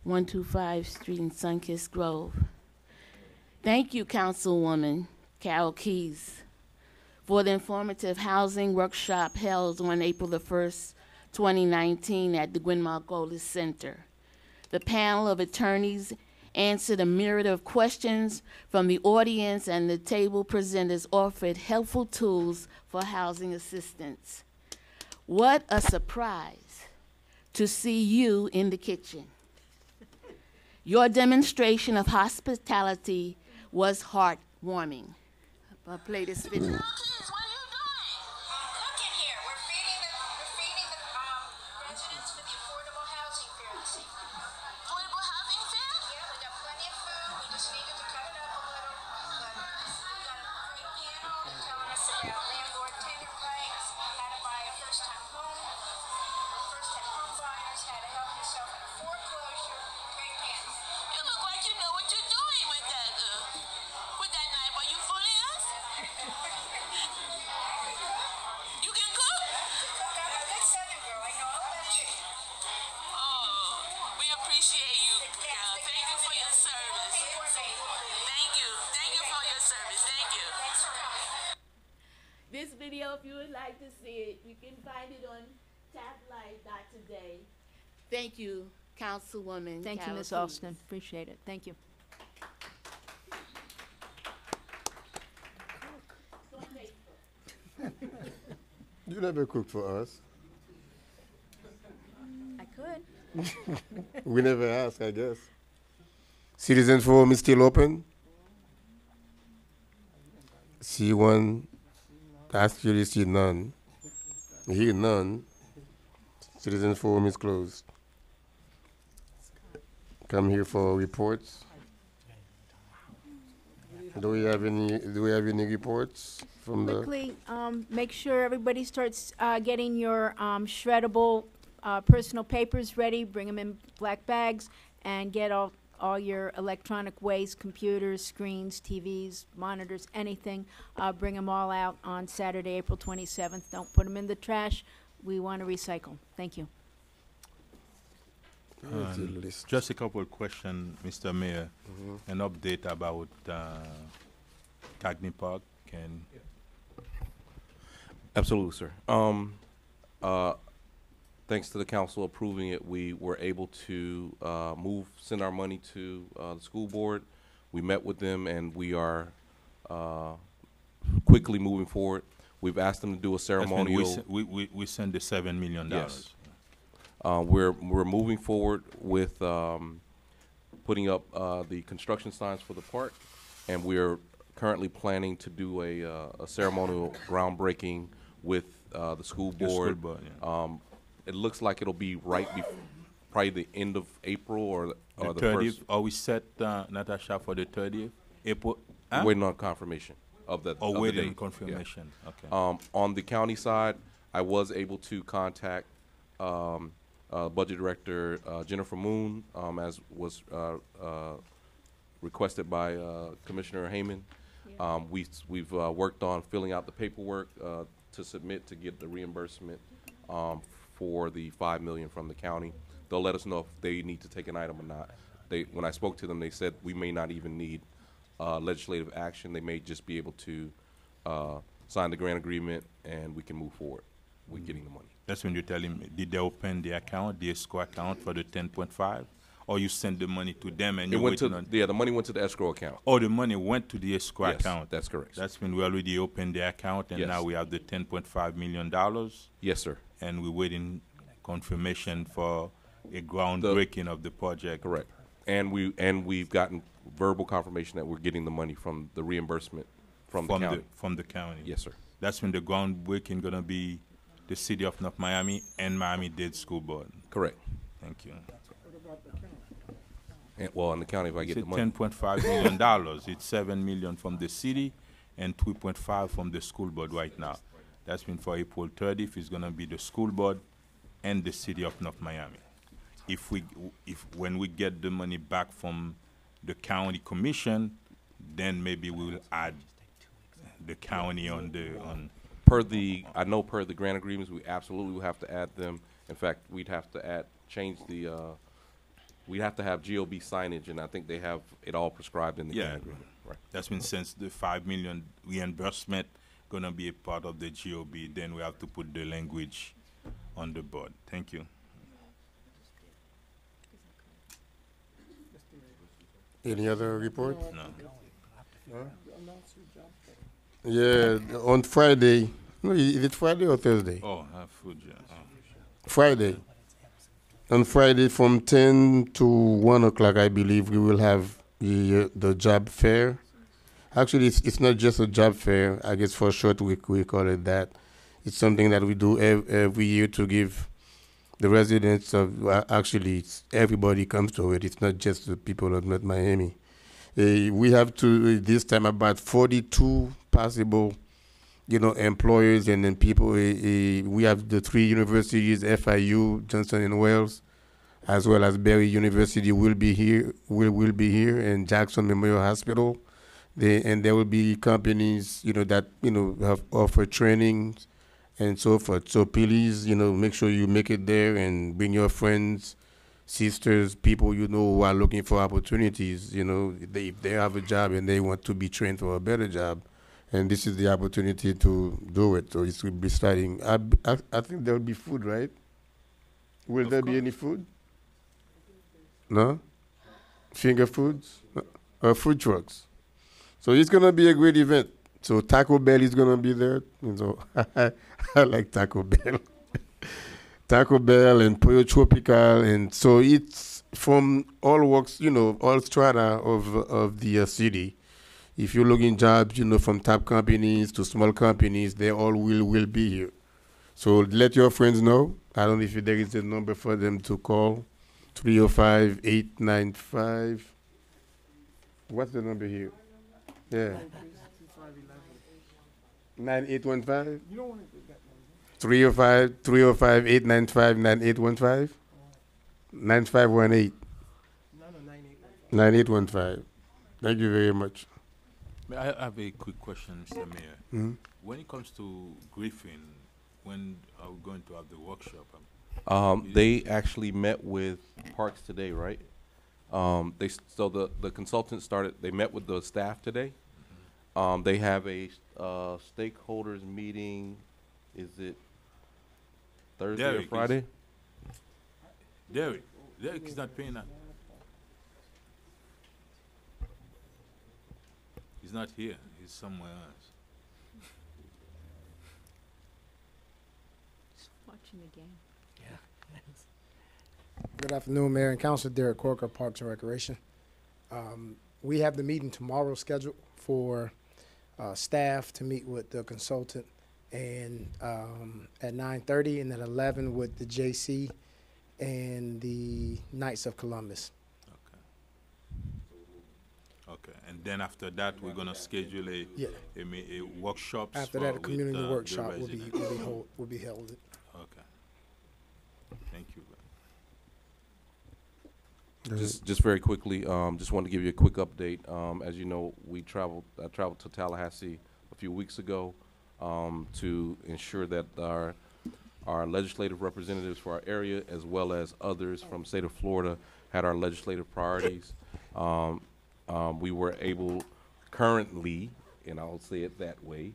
Q: 125 Street in Sunkist Grove. Thank you, Councilwoman Carol Keys, for the informative housing workshop held on April the 1st, 2019 at the Gwen Margolis Center. The panel of attorneys answered a myriad of questions from the audience, and the table presenters offered helpful tools for housing assistance. What a surprise to see you in the kitchen. Your demonstration of hospitality was heartwarming. I'll play this video. This video, if you would like to see it, you can find it on taplife.today. Thank you, Councilwoman.
N: Thank you,
Q: Carol
N: Ms.
Q: Keys.
N: Alston. Appreciate it. Thank you.
A: You never cooked for us.
N: I could.
A: We never asked, I guess. Citizen Forum is still open. See one. Actually, see none. Hear none. Citizen Forum is closed. Come here for reports. Do we have any reports from
N: Quickly, make sure everybody starts getting your shreddable personal papers ready. Bring them in black bags and get all your electronic waste, computers, screens, TVs, monitors, anything. Bring them all out on Saturday, April 27th. Don't put them in the trash. We want to recycle. Thank you.
T: Just a couple of questions, Mr. Mayor. An update about Cagney Park and
D: Absolutely, sir. Thanks to the council approving it, we were able to send our money to the school board. We met with them, and we are quickly moving forward. We've asked them to do a ceremonial.
T: We send the $7 million.
D: Yes. We're moving forward with putting up the construction signs for the park, and we're currently planning to do a ceremonial groundbreaking with the school board. It looks like it'll be probably the end of April or
T: The
D: the
T: 30th.
D: first.
T: Are we set, Natasha, for the 30th? April?
D: We're waiting on confirmation of the.
T: Oh,
D: of the
T: waiting
D: date.
T: confirmation.
D: Yeah.
T: Okay.
D: On the county side, I was able to contact Budget Director Jennifer Moon, as was requested by Commissioner Hayman. We've worked on filling out the paperwork to submit to get the reimbursement for the $5 million from the county. They'll let us know if they need to take an item or not. When I spoke to them, they said we may not even need legislative action. They may just be able to sign the grant agreement, and we can move forward with getting the money.
T: That's when you tell him, did they open the account, the escrow account for the 10.5? Or you send the money to them and you waiting on?
D: Yeah, the money went to the escrow account.
T: Oh, the money went to the escrow
D: Yes,
T: account.
D: that's correct.
T: That's when we already opened the account, and
D: Yes.
T: now we have the $10.5 million.
D: Yes, sir.
T: And we're waiting confirmation for a groundbreaking of the project.
D: Correct. And we've gotten verbal confirmation that we're getting the money from the reimbursement from the county.
T: From the county.
D: Yes, sir.
T: That's when the groundbreaking gonna be the city of North Miami and Miami-Dade School Board.
D: Correct.
T: Thank you.
D: Well, in the county if I get the
T: It's
D: money.
T: $10.5 million. It's $7 million from the city and 3.5 from the school board right now. That's been for April 30th. It's gonna be the school board and the city of North Miami. When we get the money back from the county commission, then maybe we'll add the county on.
D: I know per the grant agreements, we absolutely will have to add them. In fact, we'd have to we'd have to have GOB signage, and I think they have it all prescribed in the grant agreement. Right.
T: That's been since the $5 million reimbursement gonna be a part of the GOB, then we have to put the language on the board. Thank you.
A: Any other report?
T: No.
A: Yeah, on Friday. No, is it Friday or Thursday?
T: Oh, food, yeah. Oh.
A: Friday. On Friday from 10 to 1 o'clock, I believe, we will have the job fair. Actually, it's not just a job fair. I guess for short we call it that. It's something that we do every year to give the residents of, actually, everybody comes to it. It's not just the people of North Miami. We have this time about 42 possible, employers and then people. We have the 3 universities, FIU, Johnson & Wales, as well as Berry University will be here, and Jackson Memorial Hospital. And there will be companies, that, have offered trainings and so forth. So please, make sure you make it there and bring your friends, sisters, people who are looking for opportunities. If they have a job and they want to be trained for a better job, and this is the opportunity to do it. So it will be starting. I think there will be food, right? Will there be any food? No? Finger foods? Food trucks. So it's going to be a great event. So Taco Bell is going to be there. So I like Taco Bell. Taco Bell and Pollo Tropical. And so it's from all walks, all strata of the city. If you're looking jobs, from top companies to small companies, they all will be here. So let your friends know. I don't know if there is a number for them to call. 305-895. What's the number here? Yeah. 9815? 305-895-9815? 9518. 9815. Thank you very much.
T: I have a quick question, Mr. Mayor.
A: Mm-hmm.
T: When it comes to Griffin, when are we going to have the workshop?
D: They actually met with Parks today, right? So the consultant they met with the staff today. They have a stakeholders meeting. Is it Thursday or Friday?
T: Derek is not paying that. He's not here. He's somewhere else.
N: Watching the game.
U: Yeah.
H: Good afternoon, Mayor and Council. Derek Corker, Parks and Recreation. We have the meeting tomorrow scheduled for staff to meet with the consultant, and at 9:30 and at 11 with the JC and the Knights of Columbus.
T: Okay, and then after that, we're gonna schedule a workshop.
H: After that, a community workshop will be held.
T: Okay. Thank you.
D: Just very quickly, just wanted to give you a quick update. As you know, I traveled to Tallahassee a few weeks ago to ensure that our legislative representatives for our area, as well as others from the state of Florida, had our legislative priorities. We were able currently, and I'll say it that way,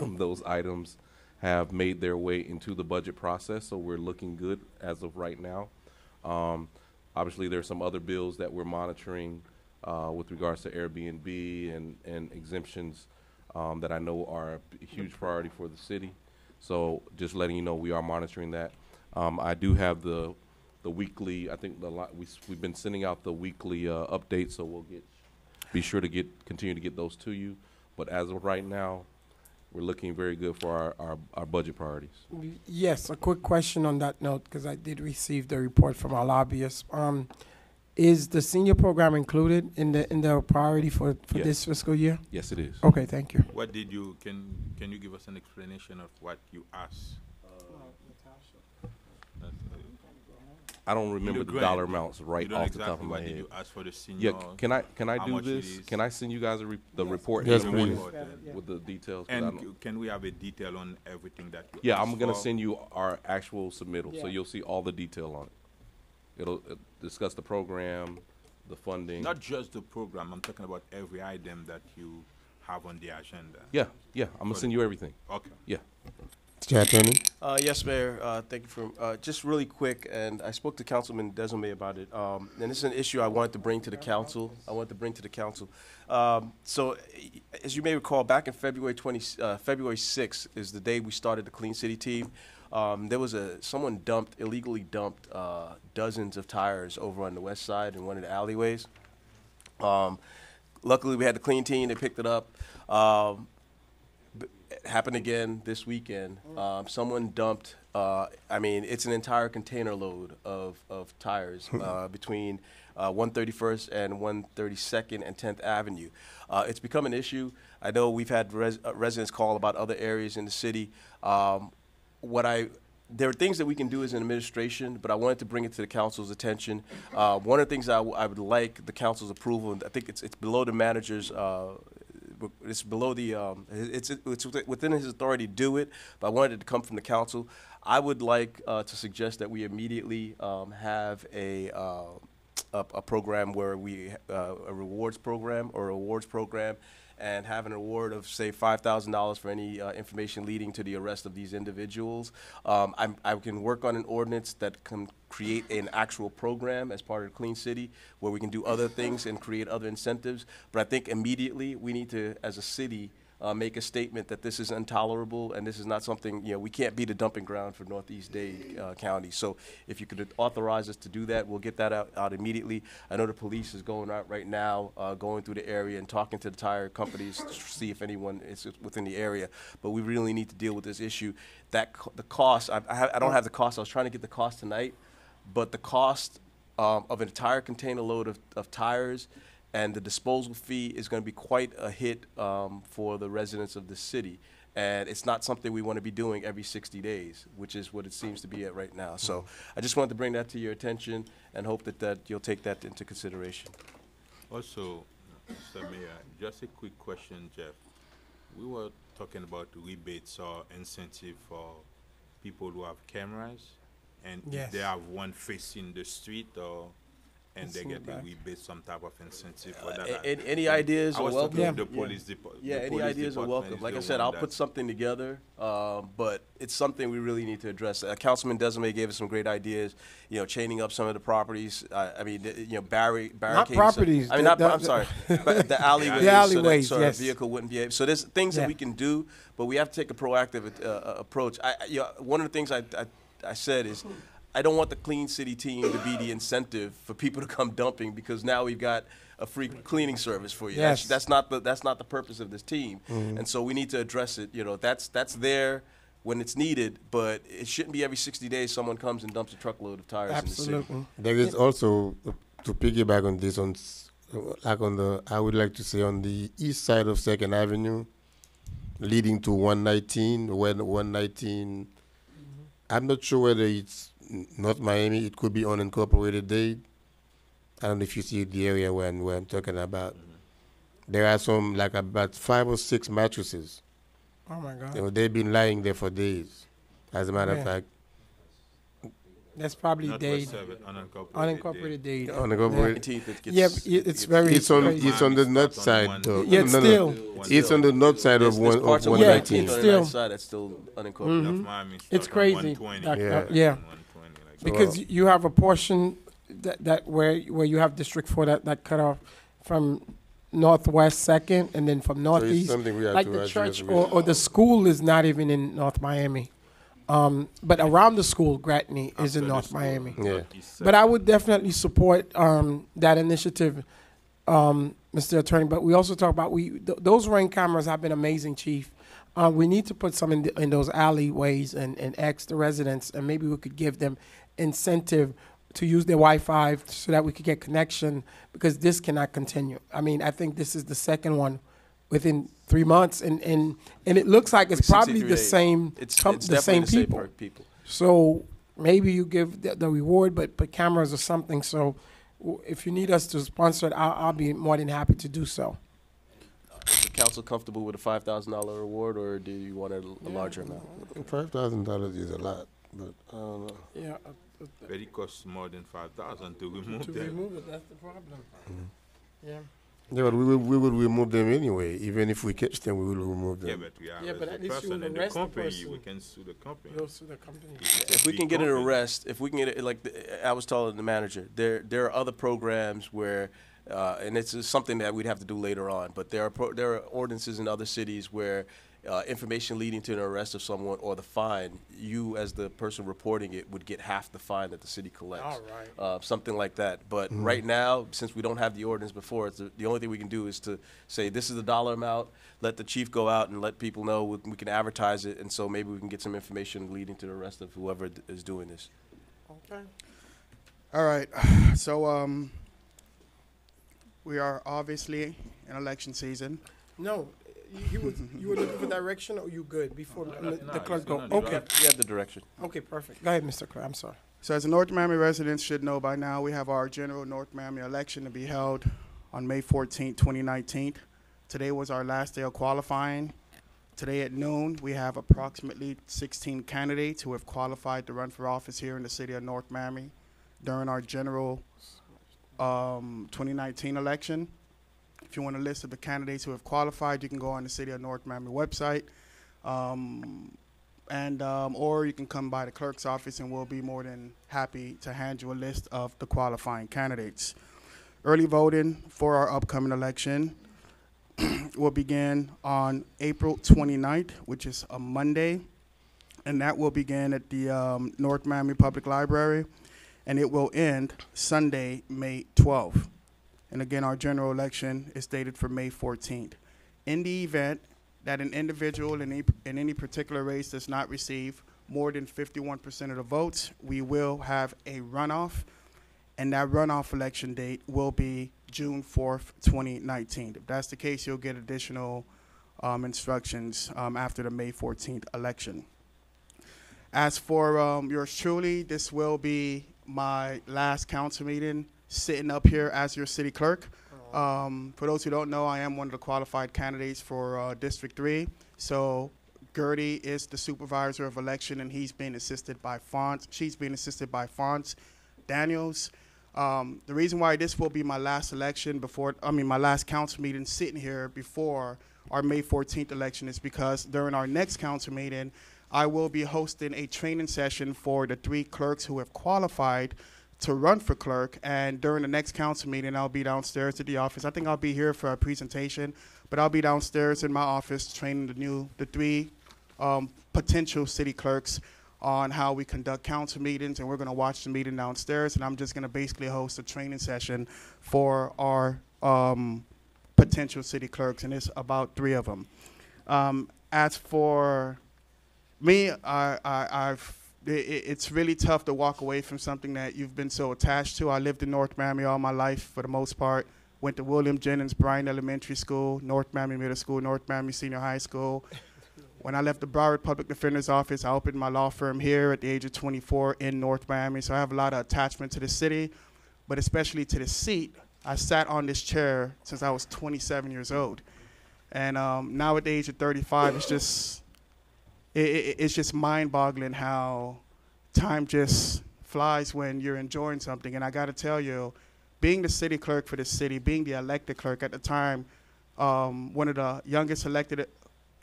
D: those items have made their way into the budget process, so we're looking good as of right now. Obviously, there are some other bills that we're monitoring with regards to Airbnb and exemptions that I know are a huge priority for the city. So just letting you know, we are monitoring that. I do have the weekly, I think we've been sending out the weekly updates, so we'll be sure to continue to get those to you. But as of right now, we're looking very good for our budget priorities.
H: Yes, a quick question on that note, because I did receive the report from our lobbyists. Is the senior program included in the priority for
D: Yes.
H: this fiscal year?
D: Yes, it is.
H: Okay, thank you.
T: What did you, can you give us an explanation of what you asked?
D: I don't remember the
T: grant,
D: dollar amounts right
T: you don't
D: off the top
T: exactly
D: of my
T: what
D: head.
T: did you ask for the
D: Yeah,
T: senior,
D: can I
T: how
D: do
T: much it
D: this?
T: is?
D: Can I send you guys the report
A: Yes,
D: in the
A: please.
D: morning with the details? 'Cause I
T: And
D: don't-
T: can we have a detail on everything that you
D: Yeah,
T: asked
D: I'm gonna
T: for?
D: send you our actual submittal, so
H: Yeah.
D: you'll see all the detail on it. It'll discuss the program, the funding.
T: Not just the program, I'm talking about every item that you have on the agenda.
D: Yeah, I'm gonna
T: For
D: send
T: the-
D: you everything.
T: Okay.
D: Yeah.
A: Mr. Attorney?
P: Yes, Mayor. Thank you for just really quick, and I spoke to Councilman Desome about it. And this is an issue I wanted to bring to the council. So, as you may recall, back in February 6th is the day we started the Clean City team. There was someone illegally dumped dozens of tires over on the west side in one of the alleyways. Luckily, we had the clean team. They picked it up. It happened again this weekend. Someone dumped, it's an entire container load of tires between 131st and 132nd and 10th Avenue. It's become an issue. I know we've had residents call about other areas in the city. There are things that we can do as an administration, but I wanted to bring it to the council's attention. One of the things I would like the council's approval, and I think it's below the manager's, it's below the, it's within his authority to do it, but I wanted it to come from the council. I would like to suggest that we immediately have a program where a rewards program, and have an award of, say, $5,000 for any information leading to the arrest of these individuals. I can work on an ordinance that can create an actual program as part of Clean City where we can do other things and create other incentives. But I think immediately we need to, as a city, make a statement that this is intolerable and this is not something, we can't be the dumping ground for Northeast Dade County. So if you could authorize us to do that, we'll get that out immediately. I know the police is going out right now, going through the area and talking to the tire companies to see if anyone is within the area. But we really need to deal with this issue. The cost, I don't have the cost. I was trying to get the cost tonight, but the cost of an entire container load of tires and the disposal fee is going to be quite a hit for the residents of the city. And it's not something we want to be doing every 60 days, which is what it seems to be at right now. So I just wanted to bring that to your attention and hope that you'll take that into consideration.
T: Also, Mr. Mayor, just a quick question, Jeff. We were talking about rebates or incentive for people who have cameras, and
H: Yes.
T: if they have one facing the street and they get a rebate, some type of incentive for that.
P: Any ideas
T: I
P: are
T: was
P: welcome.
T: talking to the police department.
P: Yeah, any ideas are welcome. Like I said, I'll put something together, but it's something we really need to address. Councilman Desome gave us some great ideas, chaining up some of the properties. Barricades.
H: properties,
P: I'm sorry, but the alleyways.
H: The alleyways,
P: so
H: yes.
P: the vehicle wouldn't be able. So there's things that we can do, but we have to take a proactive approach. One of the things I said is, I don't want the Clean City team to be the incentive for people to come dumping because now we've got a free cleaning service for you.
H: Yes.
P: That's not the purpose of this team.
A: Mhm.
P: And so we need to address it. That's there when it's needed, but it shouldn't be every 60 days someone comes and dumps a truckload of tires in the city.
A: There is also, to piggyback on this, I would like to say on the east side of 2nd Avenue, leading to 119, when 119, I'm not sure whether it's North Miami, it could be unincorporated Dade. I don't know if you see the area where I'm talking about. There are some, like about 5 or 6 mattresses.
H: Oh my God.
A: They've been lying there for days. As a matter of
H: Yeah.
A: fact,
H: That's probably Dade.
T: Unincorporated
H: Dade.
A: Unincorporated.
H: Yeah, it's very.
A: It's on
H: crazy.
A: it's on the north side though.
H: Yeah, it's still.
A: It's on the north side of
P: There's
A: one
P: parts
A: of
P: of
A: 119.
P: on the
H: still.
P: north side that's still unincorporated.
H: Mhm. It's crazy.
A: Yeah.
H: Yeah. Because you have a portion that where you have District 4 that cut off from Northwest 2nd and then from Northeast.
A: something we have
H: like
A: to
H: the
A: address
H: church
A: really.
H: or the school is not even in North Miami. But around the school, Gratney is in North Miami.
A: Yeah.
H: But I would definitely support that initiative, Mr. Attorney. But we also talk about those Ring cameras have been amazing, Chief. We need to put some in those alleyways and ask the residents, and maybe we could give them incentive to use their Wi-Fi so that we could get connection, because this cannot continue. I mean, I think this is the second one within 3 months, and it looks like it's probably the same the same people. So maybe you give the reward, but cameras or something. So if you need us to sponsor it, I'll be more than happy to do so.
P: Is the council comfortable with a $5,000 reward, or do you want a larger amount?
A: $5,000 is a lot, but I don't know.
H: Yeah.
T: But it costs more than 5,000 to remove
H: To
T: them.
H: remove it, that's the problem. Yeah.
A: Yeah, but we will remove them anyway. Even if we catch them, we will remove them.
T: Yeah, but we are
H: Yeah, but
T: as
H: at
T: a
H: least you
T: person
H: will
T: in the
H: arrest the
T: company,
H: person.
T: we can sue the company.
H: You'll sue the company.
P: If we can get an arrest, if we can get it, like I was telling the manager, there are other programs where, and it's something that we'd have to do later on, but there are ordinances in other cities where information leading to an arrest of someone or the fine, you as the person reporting it would get half the fine that the city collects.
H: All right.
P: Something like that. But right now, since we don't have the ordinance before, the only thing we can do is to say this is the dollar amount, let the chief go out and let people know, we can advertise it, and so maybe we can get some information leading to the arrest of whoever is doing this.
H: Okay.
L: All right. So we are obviously in election season.
H: No, you were looking for direction, or you good before the clerk go? Okay.
P: You have the direction.
H: Okay, perfect. Go ahead, Mr. Clerk. I'm sorry.
L: So as the North Miami residents should know by now, we have our general North Miami election to be held on May 14, 2019. Today was our last day of qualifying. Today at noon, we have approximately 16 candidates who have qualified to run for office here in the city of North Miami during our general 2019 election. If you want a list of the candidates who have qualified, you can go on the City of North Miami website, or you can come by the clerk's office, and we'll be more than happy to hand you a list of the qualifying candidates. Early voting for our upcoming election will begin on April 29th, which is a Monday, and that will begin at the North Miami Public Library, and it will end Sunday, May 12th. And again, our general election is dated for May 14th. In the event that an individual in any particular race does not receive more than 51% of the votes, we will have a runoff, and that runoff election date will be June 4th, 2019. If that's the case, you'll get additional instructions after the May 14th election. As for yours truly, this will be my last council meeting sitting up here as your city clerk. For those who don't know, I am one of the qualified candidates for District 3. So Gertie is the supervisor of election, and she's being assisted by Fonz Daniels. The reason why this will be my last election my last council meeting sitting here before our May 14th election is because during our next council meeting, I will be hosting a training session for the 3 clerks who have qualified to run for clerk, and during the next council meeting, I'll be downstairs at the office. I think I'll be here for a presentation, but I'll be downstairs in my office training the 3 potential city clerks on how we conduct council meetings, and we're going to watch the meeting downstairs, and I'm just going to basically host a training session for our potential city clerks, and it's about 3 of them. As for me, it's really tough to walk away from something that you've been so attached to. I lived in North Miami all my life for the most part. Went to William Jennings Bryan Elementary School, North Miami Middle School, North Miami Senior High School. When I left the Broward Public Defender's Office, I opened my law firm here at the age of 24 in North Miami. So I have a lot of attachment to the city, but especially to the seat. I sat on this chair since I was 27 years old. And now at the age of 35, it's just mind-boggling how time just flies when you're enjoying something. And I got to tell you, being the city clerk for the city, being the elected clerk at the time, one of the youngest elected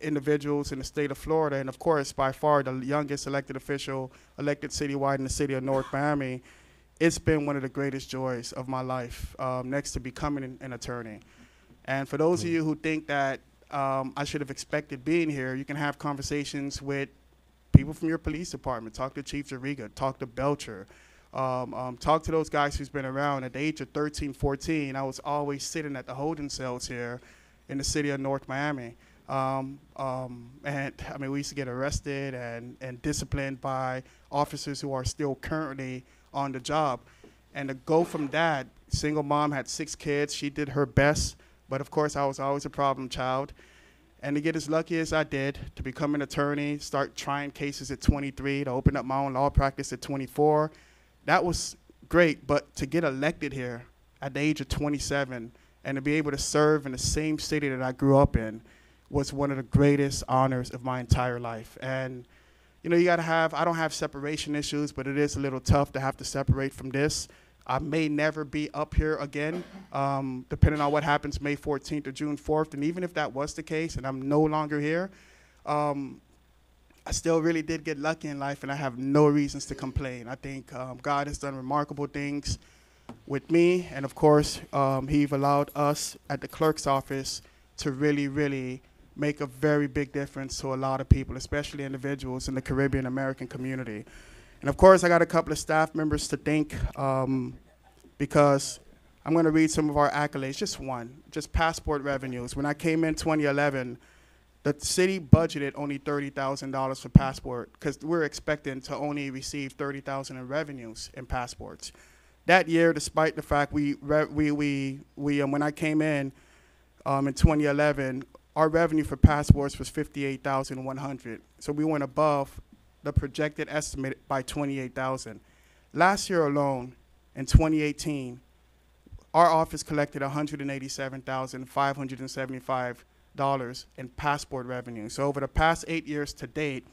L: individuals in the state of Florida, and of course, by far the youngest elected official elected citywide in the city of North Miami, it's been one of the greatest joys of my life, next to becoming an attorney. And for those of you who think that I should have expected being here, you can have conversations with people from your police department. Talk to Chief Jariga, talk to Belcher, talk to those guys who's been around. At the age of 13, 14, I was always sitting at the holding cells here in the city of North Miami. And I mean, we used to get arrested and disciplined by officers who are still currently on the job. And to go from that, single mom, had 6 kids, she did her best, but of course I was always a problem child. And to get as lucky as I did, to become an attorney, start trying cases at 23, to open up my own law practice at 24, that was great. But to get elected here at the age of 27 and to be able to serve in the same city that I grew up in was one of the greatest honors of my entire life. And you know, you gotta have, I don't have separation issues, but it is a little tough to have to separate from this. I may never be up here again, depending on what happens May 14th or June 4th. And even if that was the case and I'm no longer here, I still really did get lucky in life, and I have no reasons to complain. I think God has done remarkable things with me, and of course, He's allowed us at the clerk's office to really, really make a very big difference to a lot of people, especially individuals in the Caribbean American community. And of course, I got a couple of staff members to thank, because I'm going to read some of our accolades, just one, just passport revenues. When I came in 2011, the city budgeted only $30,000 for passport, because we're expecting to only receive $30,000 in revenues in passports. That year, despite the fact when I came in 2011, our revenue for passports was $58,100. So we went above the projected estimate by $28,000. Last year alone, in 2018, our office collected $187,575 in passport revenue. So over the past 8 years to date,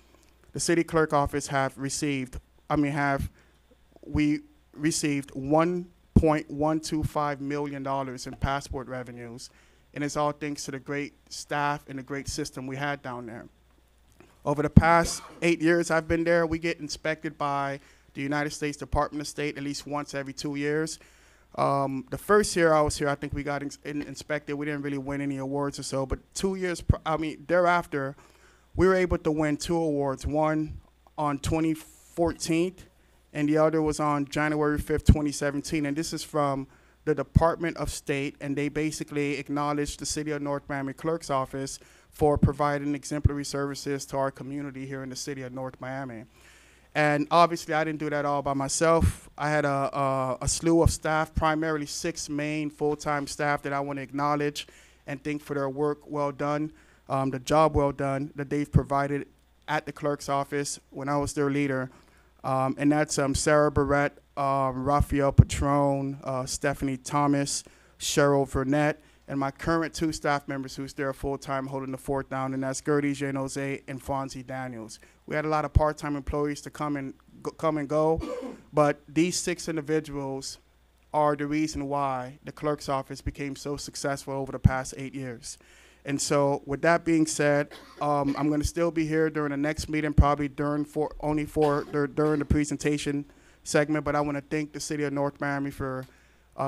L: the city clerk office received $1.125 million in passport revenues, and it's all thanks to the great staff and the great system we had down there. Over the past 8 years I've been there, we get inspected by the United States Department of State at least once every 2 years. The first year I was here, I think we got inspected. We didn't really win any awards or so, but 2 years, thereafter, we were able to win 2 awards, one on 2014, and the other was on January 5th, 2017, and this is from the Department of State, and they basically acknowledged the City of North Miami Clerk's Office for providing exemplary services to our community here in the City of North Miami. And obviously, I didn't do that all by myself. I had a slew of staff, primarily 6 main full-time staff that I want to acknowledge and thank for their work well done, the job well done that they've provided at the clerk's office when I was their leader. And that's Sarah Barrett, Raphael Patron, Stephanie Thomas, Cheryl Vernette, and my current 2 staff members who's there full-time holding the fort down, and that's Gertie Jose and Fonzie Daniels. We had a lot of part-time employees to come and go, but these 6 individuals are the reason why the clerk's office became so successful over the past 8 years. And so with that being said, I'm going to still be here during the next meeting, probably during the presentation segment, but I want to thank the City of North Miami for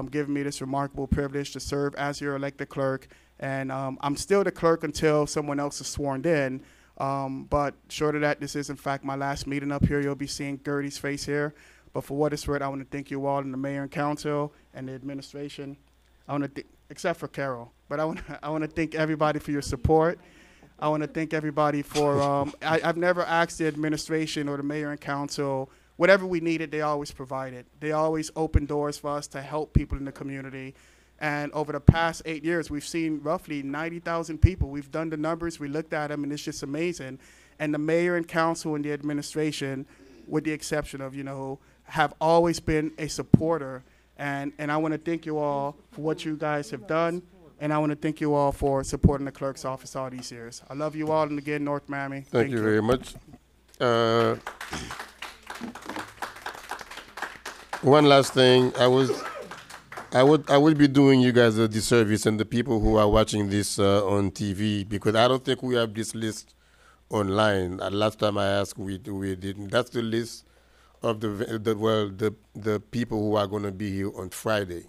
L: giving me this remarkable privilege to serve as your elected clerk. And I'm still the clerk until someone else is sworn in. But short of that, this is in fact my last meeting up here. You'll be seeing Gertie's face here. But for what it's worth, I want to thank you all and the mayor and council and the administration. I want to except for Carol, but I want to thank everybody for your support. I want to thank everybody for, I've never asked the administration or the mayor and council, whatever we needed, they always provided. They always opened doors for us to help people in the community. And over the past 8 years, we've seen roughly 90,000 people. We've done the numbers, we looked at them, and it's just amazing. And the mayor and council and the administration, with the exception of, have always been a supporter. And I want to thank you all for what you guys have done. And I want to thank you all for supporting the clerk's office all these years. I love you all, and again, North Miami.
A: Thank you very much. One last thing, I would be doing you guys a disservice and the people who are watching this on TV, because I don't think we have this list online. Last time I asked, we didn't. That's the list of the people who are going to be here on Friday.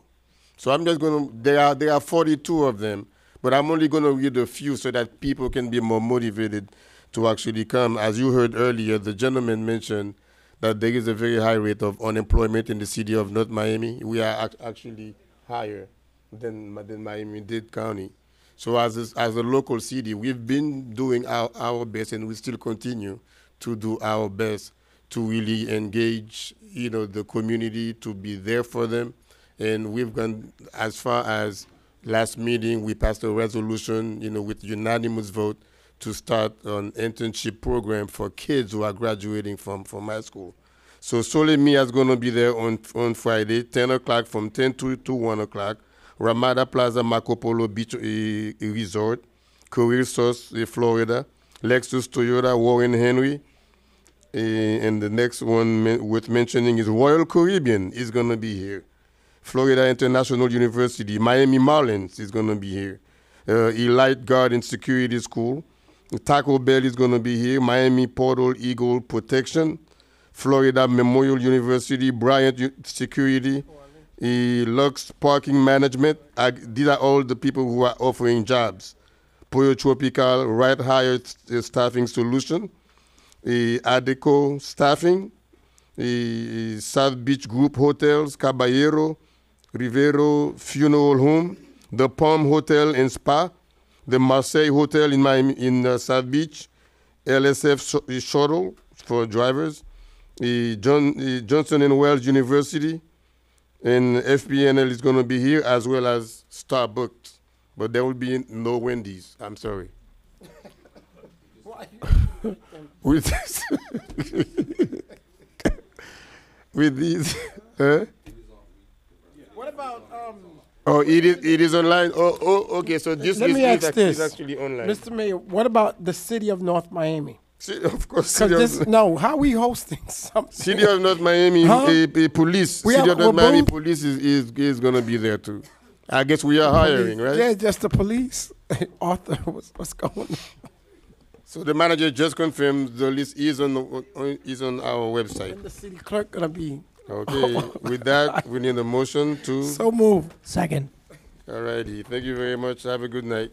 A: So I'm just going to, there are 42 of them, but I'm only going to read a few so that people can be more motivated to actually come. As you heard earlier, the gentleman mentioned that there is a very high rate of unemployment in the city of North Miami. We are actually higher than Miami-Dade County. So as a local city, we've been doing our best, and we still continue to do our best to really engage, the community, to be there for them. And we've gone as far as last meeting, we passed a resolution, with unanimous vote to start an internship program for kids who are graduating from high school. So Solemia is going to be there on Friday, 10 o'clock, from 10 to 1 o'clock. Ramada Plaza Marco Polo Beach Resort, Career Source, Florida, Lexus Toyota Warren Henry. And the next one worth mentioning is Royal Caribbean is going to be here. Florida International University, Miami Marlins is going to be here. Elite Guard and Security School. Taco Bell is going to be here. Miami Portal Eagle Protection. Florida Memorial University, Bryant Security. Lux Parking Management. These are all the people who are offering jobs. Pollo Tropical, Right Hire Staffing Solution. Adeco Staffing. South Beach Group Hotels, Caballero, Rivero Funeral Home. The Palm Hotel and Spa. The Marseille Hotel in Miami, in South Beach, LSF Shuttle for drivers, Johnson & Wales University, and FPNL is going to be here, as well as Starbucks. But there will be no Wendy's. I'm sorry. With this, with these,
H: What about
A: Oh, it is online. Oh, okay. So this
H: Let me ask this,
A: is actually online.
H: Mr. Mayor. What about the city of North Miami?
A: Of course,
H: how are we hosting something?
A: City of North Miami, police. City of North Miami police is going to be there too. I guess we are hiring, right?
H: Yeah, just the police. Arthur, what's going on?
A: So the manager just confirmed the list is on our website.
H: And the city clerk gonna be.
A: Okay. With that, we need a motion to.
H: So move.
U: Second.
A: All righty. Thank you very much. Have a good night.